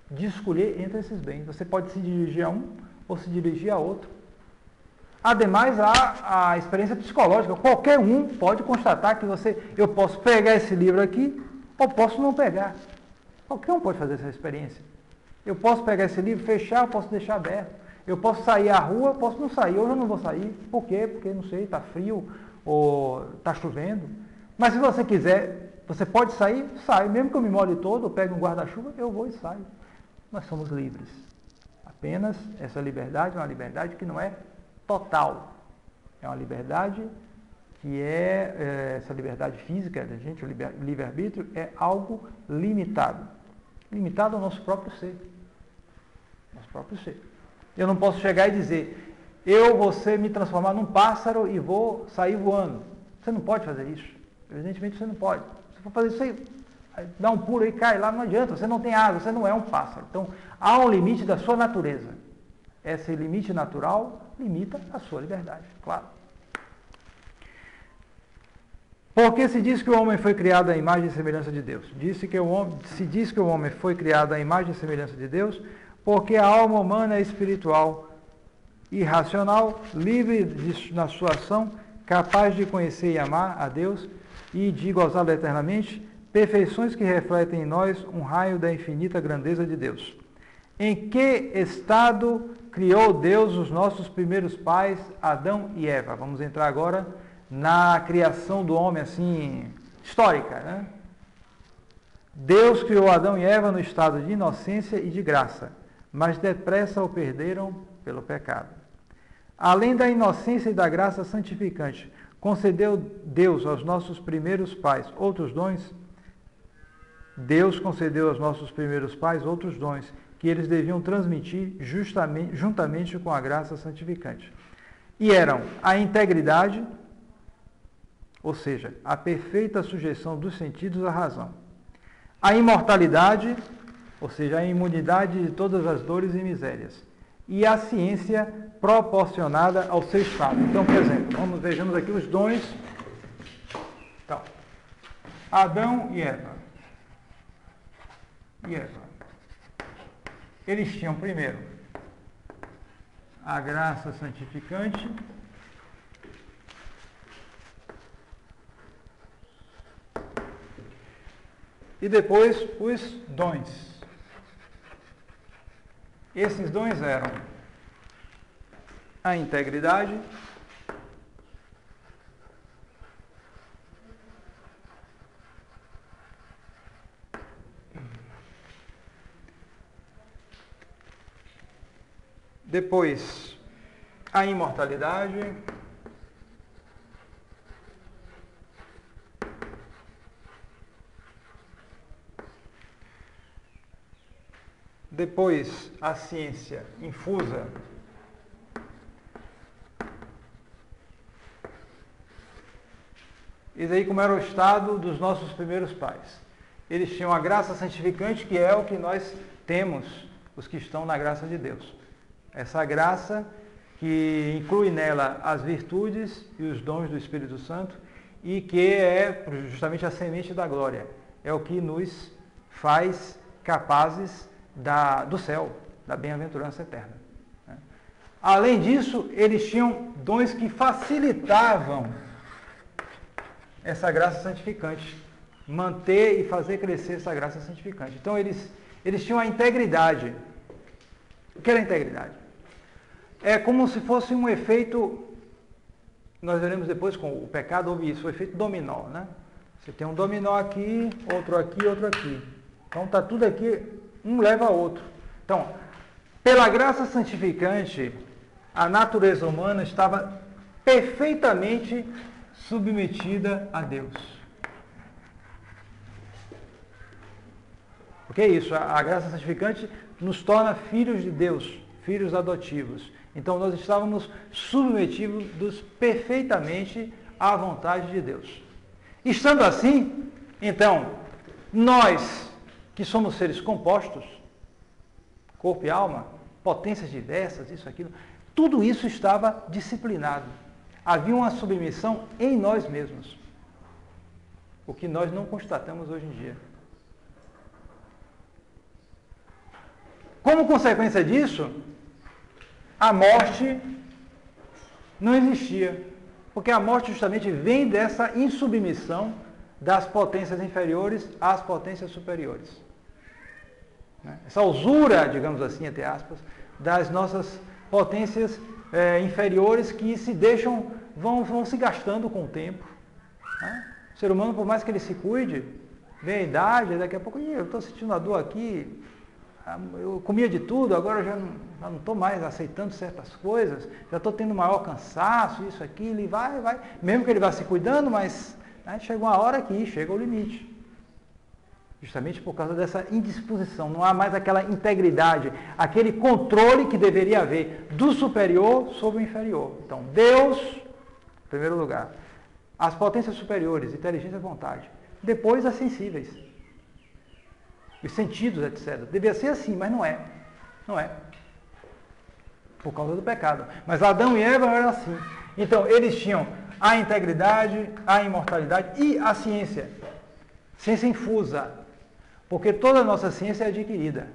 de escolher entre esses bens. Você pode se dirigir a um ou se dirigir a outro. Ademais, há a experiência psicológica. Qualquer um pode constatar que eu posso pegar esse livro aqui, ou posso não pegar. Qualquer um pode fazer essa experiência. Eu posso pegar esse livro, fechar, eu posso deixar aberto. Eu posso sair à rua, posso não sair. Hoje eu não vou sair. Por quê? Porque, não sei, está frio ou está chovendo. Mas se você quiser, você pode sair, sai. Mesmo que eu me molhe todo, eu pego um guarda-chuva, eu vou e saio. Nós somos livres. Apenas essa liberdade é uma liberdade que não é total. É uma liberdade que essa liberdade física da gente, o livre-arbítrio, é algo limitado. Limitado ao nosso próprio ser. Nosso próprio ser. Eu não posso chegar e dizer, eu vou me transformar num pássaro e vou sair voando. Você não pode fazer isso. Evidentemente você não pode. Se for fazer isso aí, dá um pulo e cai lá, não adianta. Você não tem asa, você não é um pássaro. Então, há um limite da sua natureza. Esse limite natural limita a sua liberdade, claro. Porque se diz que o homem foi criado à imagem e semelhança de Deus. Se diz que o homem foi criado à imagem e semelhança de Deus, porque a alma humana é espiritual, irracional, livre na sua ação, capaz de conhecer e amar a Deus e de gozá-lo eternamente, perfeições que refletem em nós um raio da infinita grandeza de Deus. Em que estado criou Deus os nossos primeiros pais, Adão e Eva? Vamos entrar agora na criação do homem, assim, histórica, né? Deus criou Adão e Eva no estado de inocência e de graça, mas depressa o perderam pelo pecado. Além da inocência e da graça santificante, concedeu Deus aos nossos primeiros pais outros dons? Deus concedeu aos nossos primeiros pais outros dons que eles deviam transmitir juntamente com a graça santificante. E eram a integridade, ou seja, a perfeita sujeição dos sentidos à razão. A imortalidade, ou seja, a imunidade de todas as dores e misérias. E a ciência proporcionada ao seu estado. Então, por exemplo, vejamos aqui os dons. Então, Adão e Eva. Eles tinham primeiro a graça santificante, e depois os dons. Esses dons eram a integridade, depois a imortalidade, depois a ciência infusa, e daí como era o estado dos nossos primeiros pais. Eles tinham a graça santificante, que é o que nós temos, os que estão na graça de Deus. Essa graça que inclui nela as virtudes e os dons do Espírito Santo e que é justamente a semente da glória. É o que nos faz capazes do céu, da bem-aventurança eterna. Além disso, eles tinham dons que facilitavam essa graça santificante, manter e fazer crescer essa graça santificante. Então, eles tinham a integridade. O que era a integridade? É como se fosse um efeito, nós veremos depois com o pecado, houve isso, o efeito dominó, né? Você tem um dominó aqui, outro aqui, outro aqui. Então está tudo aqui, um leva a outro. Então, pela graça santificante, a natureza humana estava perfeitamente submetida a Deus. Porque é isso, a graça santificante nos torna filhos de Deus, filhos adotivos. Então nós estávamos submetidos perfeitamente à vontade de Deus. Estando assim, então, nós que somos seres compostos, corpo e alma, potências diversas, isso, aquilo, tudo isso estava disciplinado. Havia uma submissão em nós mesmos, o que nós não constatamos hoje em dia. Como consequência disso, a morte não existia, porque a morte justamente vem dessa insubmissão das potências inferiores às potências superiores. Essa usura, digamos assim, entre aspas, das nossas potências inferiores que se deixam, vão se gastando com o tempo. O ser humano, por mais que ele se cuide, vem a idade, daqui a pouco, eu estou sentindo a dor aqui, eu comia de tudo, agora eu já não estou mais aceitando certas coisas, já estou tendo maior cansaço, isso, aquilo, e vai, mesmo que ele vá se cuidando, mas chega uma hora que chega ao limite. Justamente por causa dessa indisposição, não há mais aquela integridade, aquele controle que deveria haver do superior sobre o inferior. Então, Deus, em primeiro lugar, as potências superiores, inteligência e vontade, depois as sensíveis, os sentidos, etc. Devia ser assim, mas não é. Não é. Por causa do pecado. Mas Adão e Eva eram assim. Então, eles tinham a integridade, a imortalidade e a ciência. Ciência infusa. Porque toda a nossa ciência é adquirida.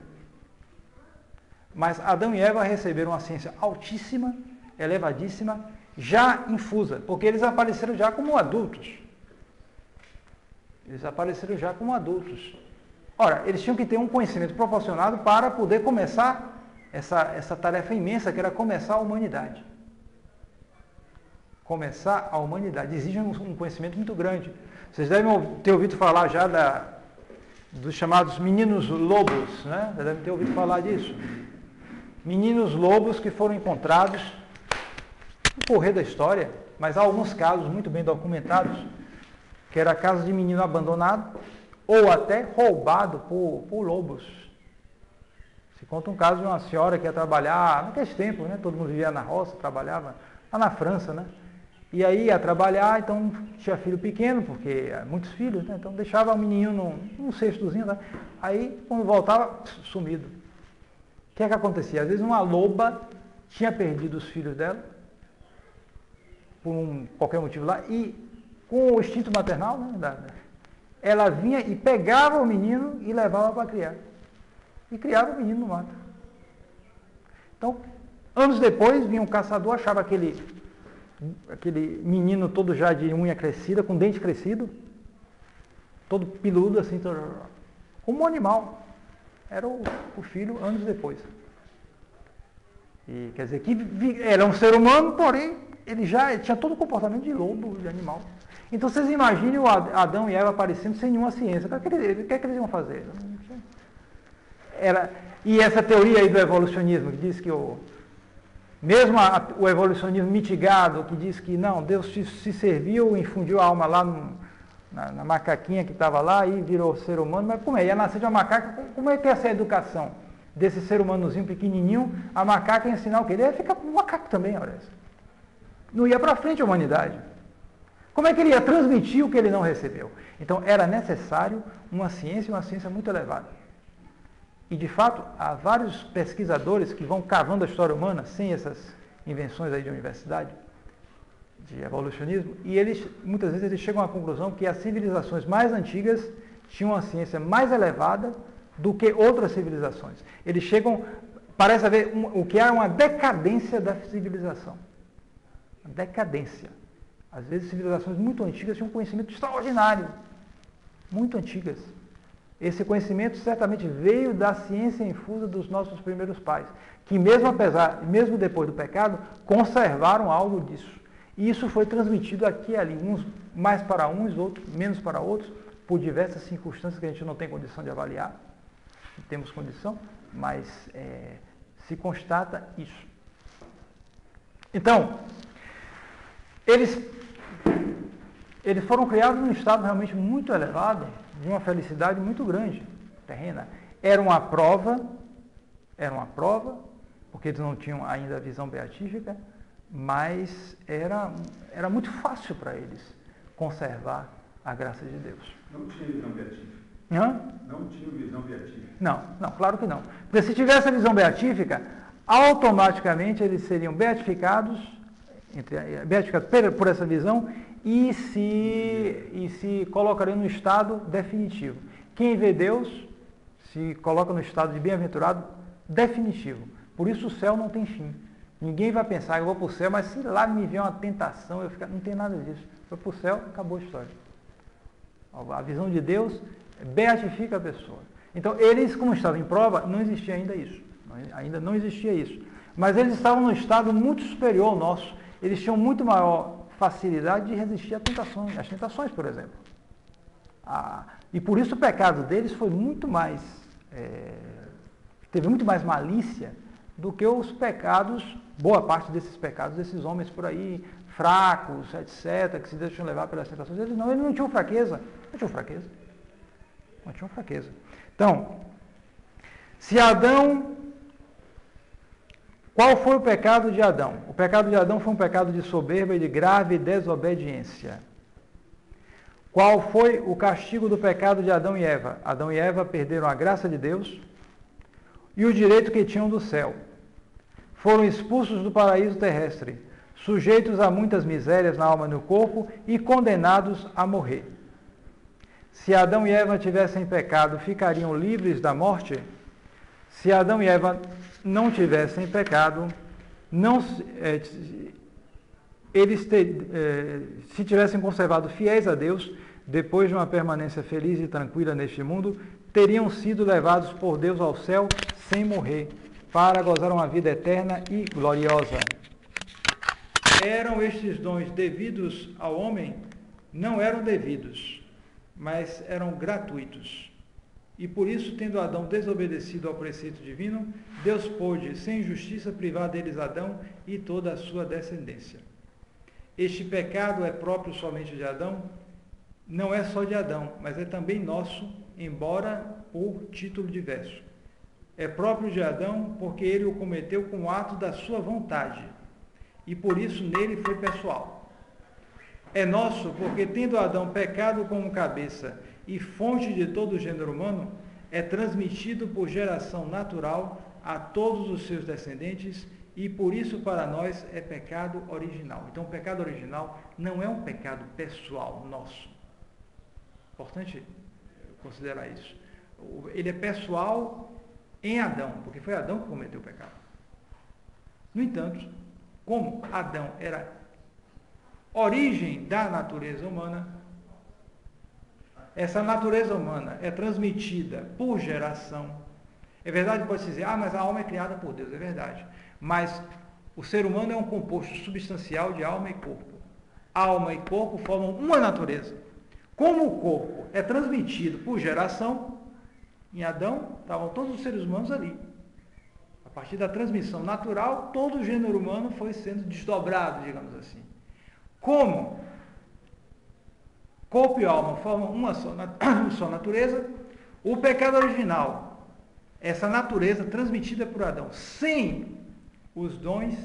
Mas Adão e Eva receberam uma ciência altíssima, elevadíssima, já infusa. Porque eles apareceram já como adultos. Eles apareceram já como adultos. Ora, eles tinham que ter um conhecimento proporcionado para poder começar essa tarefa imensa que era começar a humanidade. Começar a humanidade exige um conhecimento muito grande. Vocês devem ter ouvido falar já dos chamados meninos lobos, né? Vocês devem ter ouvido falar disso. Meninos lobos que foram encontrados no correr da história, mas há alguns casos muito bem documentados, que era casos de menino abandonado ou até roubado por lobos. Se conta um caso de uma senhora que ia trabalhar, naqueles tempos, né? Todo mundo vivia na roça, trabalhava lá na França, né? E aí ia trabalhar, então tinha filho pequeno, porque muitos filhos, né? Então deixava o menino num cestozinho, né? Aí quando voltava, sumido. O que é que acontecia? Às vezes uma loba tinha perdido os filhos dela, por qualquer motivo lá, e com o instinto maternal, né? Ela vinha e pegava o menino e levava para criar. E criava o menino no mato. Então, anos depois, vinha um caçador, achava aquele menino todo já de unha crescida, com dente crescido, todo peludo, assim, como um animal. Era o filho anos depois. E quer dizer, que era um ser humano, porém, ele já tinha todo o comportamento de lobo, de animal. Então, vocês imaginem o Adão e Eva aparecendo sem nenhuma ciência. O que é que eles iam fazer? E essa teoria aí do evolucionismo, que diz que mesmo o evolucionismo mitigado, que diz que não, Deus se serviu, infundiu a alma lá na macaquinha que estava lá e virou ser humano, mas como é? Ia nascer de uma macaca, como é que ia ser a educação desse ser humanozinho pequenininho? A macaca ia ensinar o quê? Ele ia ficar um macaco também, olha. Não ia para frente a humanidade. Como é que ele ia transmitir o que ele não recebeu? Então, era necessário uma ciência muito elevada. E, de fato, há vários pesquisadores que vão cavando a história humana, sem essas invenções aí de universidade, de evolucionismo, e muitas vezes, eles chegam à conclusão que as civilizações mais antigas tinham uma ciência mais elevada do que outras civilizações. Eles parece haver o que é uma decadência da civilização. Uma decadência. Às vezes, civilizações muito antigas tinham um conhecimento extraordinário, muito antigas. Esse conhecimento certamente veio da ciência infusa dos nossos primeiros pais, que mesmo depois do pecado, conservaram algo disso. E isso foi transmitido aqui e ali, uns mais para uns, outros menos para outros, por diversas circunstâncias que a gente não tem condição de avaliar. Não temos condição, mas se constata isso. Então, eles foram criados num estado realmente muito elevado, de uma felicidade muito grande, terrena. Era uma prova, porque eles não tinham ainda a visão beatífica, mas era muito fácil para eles conservar a graça de Deus. Não tinha visão beatífica. Não tinha visão beatífica. Não, claro que não. Porque se tivesse a visão beatífica, automaticamente eles seriam beatificados por essa visão e se colocariam no estado definitivo. Quem vê Deus se coloca no estado de bem-aventurado definitivo. Por isso o céu não tem fim. Ninguém vai pensar, eu vou para o céu, mas se lá me vier uma tentação, não tem nada disso. Foi para o céu, acabou a história. A visão de Deus beatifica a pessoa. Então, eles, como estavam em prova, não existia ainda isso. Ainda não existia isso. Mas eles estavam num estado muito superior ao nosso. Eles tinham muito maior facilidade de resistir às tentações, por exemplo. E por isso o pecado deles foi muito mais, teve muito mais malícia do que os pecados, boa parte desses pecados, desses homens por aí, fracos, etc., que se deixam levar pelas tentações. Eles não tinham fraqueza. Não tinham fraqueza. Então, se Adão... Qual foi o pecado de Adão? O pecado de Adão foi um pecado de soberba e de grave desobediência. Qual foi o castigo do pecado de Adão e Eva? Adão e Eva perderam a graça de Deus e o direito que tinham do céu. Foram expulsos do paraíso terrestre, sujeitos a muitas misérias na alma e no corpo e condenados a morrer. Se Adão e Eva tivessem pecado, ficariam livres da morte? Se Adão e Eva não tivessem pecado, se tivessem conservado fiéis a Deus, depois de uma permanência feliz e tranquila neste mundo, teriam sido levados por Deus ao céu sem morrer, para gozar uma vida eterna e gloriosa. Eram estes dons devidos ao homem? Não eram devidos, mas eram gratuitos. E por isso, tendo Adão desobedecido ao preceito divino, Deus pôde, sem justiça, privar deles Adão e toda a sua descendência. Este pecado é próprio somente de Adão? Não é só de Adão, mas é também nosso, embora por título diverso. É próprio de Adão porque ele o cometeu com o ato da sua vontade, e por isso nele foi pessoal. É nosso porque, tendo Adão pecado como cabeça e fonte de todo o gênero humano, é transmitido por geração natural a todos os seus descendentes e por isso para nós é pecado original. Então o pecado original não é um pecado pessoal nosso. Importante considerar isso. Ele é pessoal em Adão, porque foi Adão que cometeu o pecado. No entanto, como Adão era origem da natureza humana, essa natureza humana é transmitida por geração. É verdade, pode-se dizer, mas a alma é criada por Deus, é verdade. Mas o ser humano é um composto substancial de alma e corpo. Alma e corpo formam uma natureza. Como o corpo é transmitido por geração, em Adão estavam todos os seres humanos ali. A partir da transmissão natural, todo o gênero humano foi sendo desdobrado, digamos assim. Como corpo e alma formam uma só natureza, o pecado original, essa natureza transmitida por Adão, sem os dons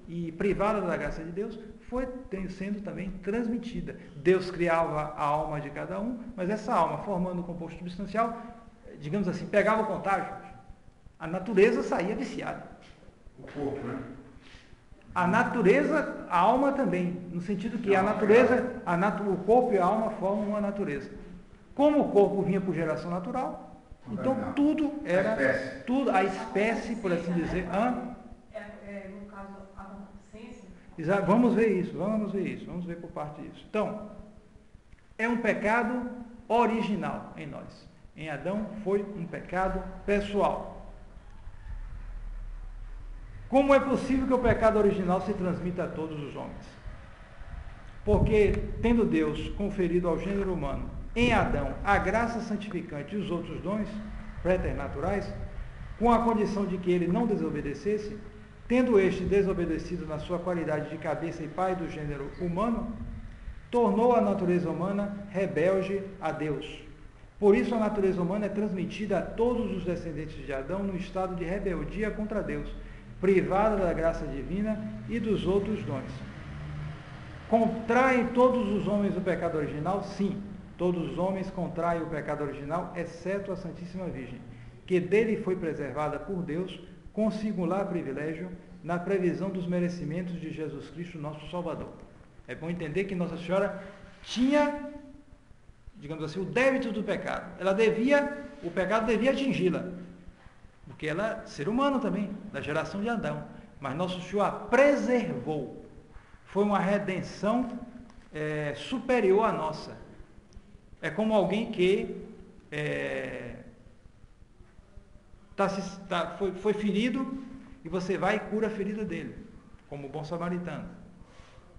e privada da graça de Deus, foi sendo também transmitida. Deus criava a alma de cada um, mas essa alma, formando um composto substancial, digamos assim, pegava o contágio. A natureza saía viciada. O corpo, né? A natureza, a alma também, no sentido que a natureza, o corpo e a alma formam uma natureza. Como o corpo vinha por geração natural, então tudo era, a espécie, por assim dizer. No caso, a consciência? Vamos ver isso, vamos ver por parte disso. Então, é um pecado original em nós. Em Adão foi um pecado pessoal. Como é possível que o pecado original se transmita a todos os homens? Porque, tendo Deus conferido ao gênero humano, em Adão, a graça santificante e os outros dons préternaturais, com a condição de que ele não desobedecesse, tendo este desobedecido na sua qualidade de cabeça e pai do gênero humano, tornou a natureza humana rebelde a Deus. Por isso a natureza humana é transmitida a todos os descendentes de Adão no estado de rebeldia contra Deus, privada da graça divina e dos outros dons. Contraem todos os homens o pecado original? Sim, todos os homens contraem o pecado original, exceto a Santíssima Virgem, que dele foi preservada por Deus com singular privilégio na previsão dos merecimentos de Jesus Cristo, nosso Salvador. É bom entender que Nossa Senhora tinha, digamos assim, o débito do pecado. O pecado devia atingi-la, porque ela é ser humano também, da geração de Adão. Mas Nosso Senhor a preservou. Foi uma redenção superior à nossa. É como alguém que foi ferido e você vai e cura a ferida dele, como o bom samaritano.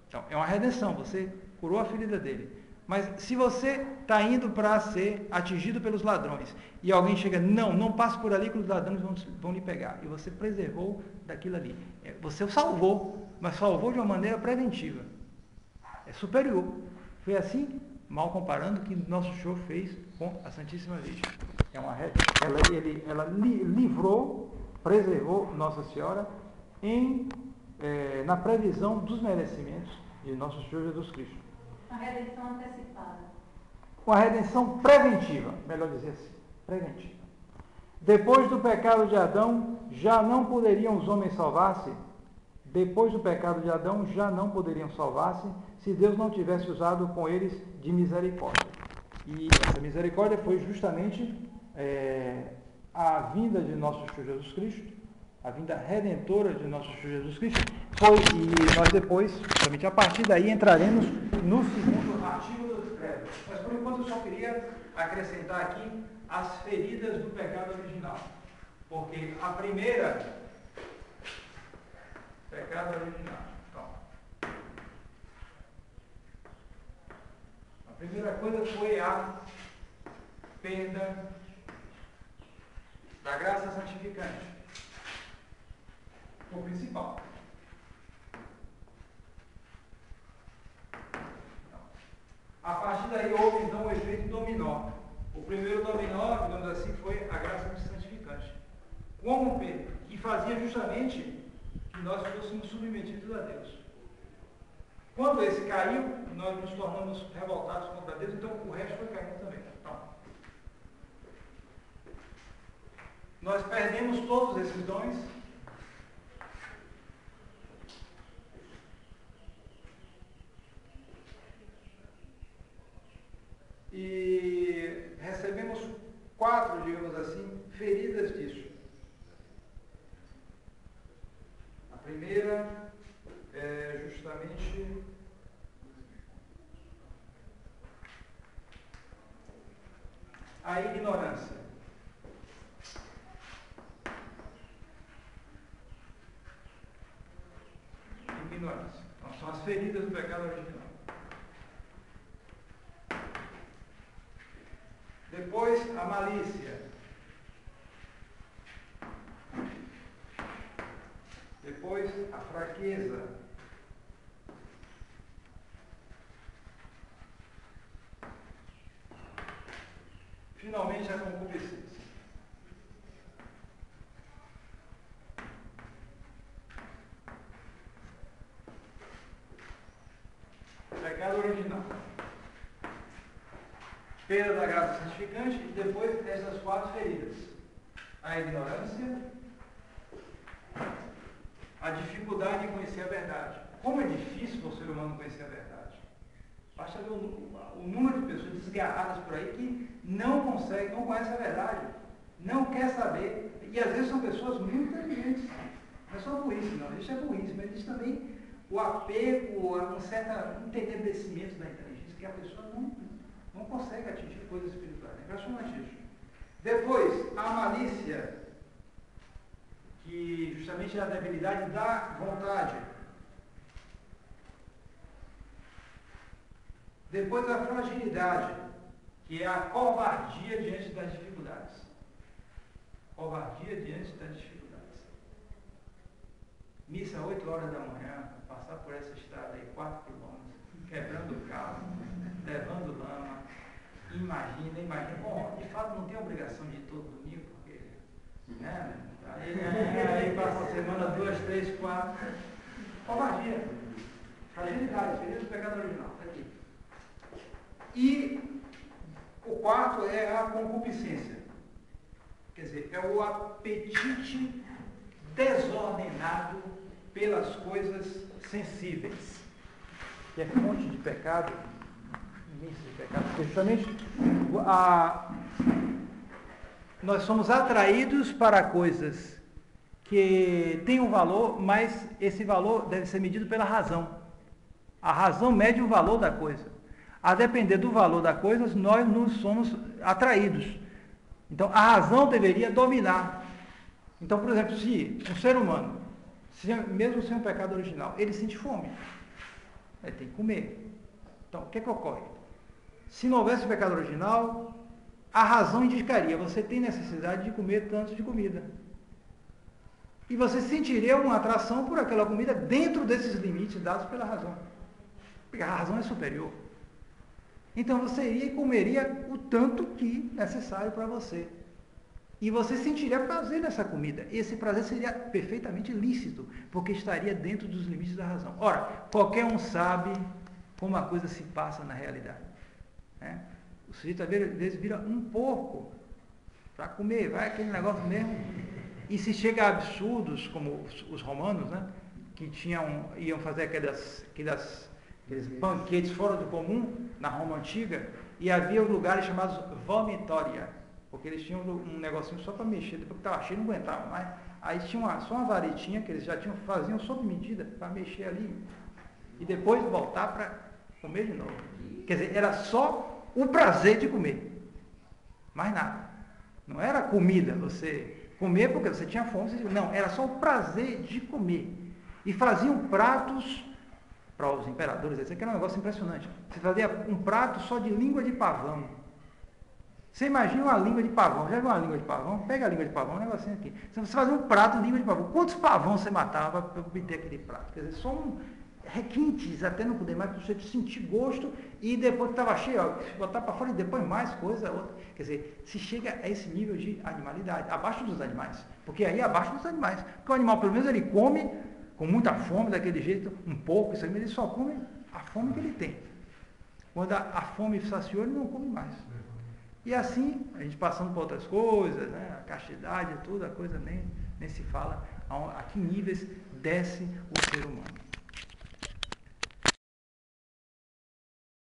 Então, é uma redenção, você curou a ferida dele. Mas se você está indo para ser atingido pelos ladrões e alguém chega, não passe por ali que os ladrões vão lhe pegar. E você preservou daquilo ali. Você o salvou, mas salvou de uma maneira preventiva. É superior. Foi assim, mal comparando, que nosso Senhor fez com a Santíssima Virgem. Ela livrou, preservou Nossa Senhora na previsão dos merecimentos de nosso Senhor Jesus Cristo. Uma redenção antecipada. Uma redenção preventiva, melhor dizer assim, preventiva. Depois do pecado de Adão, já não poderiam os homens salvar-se. Depois do pecado de Adão, já não poderiam salvar-se se Deus não tivesse usado com eles de misericórdia. E essa misericórdia foi justamente a vinda de nosso Senhor Jesus Cristo, a vinda redentora de nosso Senhor Jesus Cristo. E nós depois, somente a partir daí, entraremos no segundo artigo do credo. Mas por enquanto eu só queria acrescentar aqui as feridas do pecado original. Porque a primeira, pecado original. Então, a primeira coisa foi a perda da graça santificante. O principal. A partir daí houve então o efeito dominó. O primeiro dominó, digamos assim, foi a graça santificante. Como que fazia justamente que nós fôssemos submetidos a Deus. Quando esse caiu, nós nos tornamos revoltados contra Deus, então o resto foi caindo também. Então, nós perdemos todos esses dons. E recebemos 4, digamos assim, feridas disso. A primeira é justamente a ignorância. Ignorância. Então, são as feridas do pecado original. Depois, a malícia. Depois, a fraqueza. Finalmente, a concupiscência. Pecado original. Perda da graça santificante e depois dessas 4 feridas. A ignorância, a dificuldade em conhecer a verdade. Como é difícil para o ser humano conhecer a verdade. Basta ver o número de pessoas desgarradas por aí que não conseguem, não conhecem a verdade, não quer saber. E às vezes são pessoas muito inteligentes. Não é só burrice, não. Existe a burrice, mas existe também o apego a um certo entenebrecimento da inteligência, que a pessoa não consegue atingir coisas espirituais. É impressionante isso. Depois, a malícia, que justamente é a debilidade da vontade. Depois, a fragilidade, que é a covardia diante das dificuldades. Covardia diante das dificuldades. Missa 8 horas da manhã, passar por essa estrada aí 4 quilômetros, quebrando o carro, levando lama. Imagina. Bom, de fato não tem obrigação de ir todo domingo, porque aí passa a semana 2, 3, 4. Covardia. Fragilidade, ferido do pecado original. Está aqui. E o 4 é a concupiscência. Quer dizer, é o apetite desordenado pelas coisas sensíveis, que é fonte de pecado, início de pecado, porque justamente nós somos atraídos para coisas que têm um valor, mas esse valor deve ser medido pela razão. A razão mede o valor da coisa. A depender do valor da coisa, nós não somos atraídos. Então, a razão deveria dominar. Então, por exemplo, se um ser humano, mesmo sem um pecado original, ele sente fome, ele tem que comer. Então, o que ocorre? Se não houvesse pecado original, a razão indicaria, você tem necessidade de comer tanto de comida. E você sentiria uma atração por aquela comida dentro desses limites dados pela razão. Porque a razão é superior. Então você iria e comeria o tanto que necessário para você. E você sentiria prazer nessa comida. Esse prazer seria perfeitamente lícito, porque estaria dentro dos limites da razão. Ora, qualquer um sabe como a coisa se passa na realidade. Né? O sujeito às vezes vira um porco para comer, vai aquele negócio mesmo. E se chega a absurdos, como os romanos, né, que iam fazer aqueles banquetes fora do comum na Roma Antiga, e havia lugares chamados vomitoria, porque eles tinham um negocinho só para mexer, depois que estava cheio não aguentava mais. Aí tinha só uma varetinha que eles já faziam sob medida para mexer ali, e depois voltar para comer de novo. Quer dizer, era só o prazer de comer, mais nada. Não era comida, você comer porque você tinha fome, não, era só o prazer de comer. E faziam pratos para os imperadores, isso aqui era um negócio impressionante. Você fazia um prato só de língua de pavão. Você imagina uma língua de pavão, já viu uma língua de pavão? Pega a língua de pavão, um negocinho aqui. Você fazia um prato de língua de pavão. Quantos pavões você matava para obter aquele prato? Quer dizer, só requintes, até não poder mais, para você sentir gosto, e depois que estava cheio, botar para fora e depois mais coisa, outra. Quer dizer, se chega a esse nível de animalidade, abaixo dos animais. Porque aí é abaixo dos animais. Porque o animal, pelo menos, ele come com muita fome, daquele jeito, um pouco, isso aí, mas ele só come a fome que ele tem. Quando a fome saciou, ele não come mais. E assim, a gente passando por outras coisas, né, a castidade, tudo, a coisa nem se fala a que níveis desce o ser humano.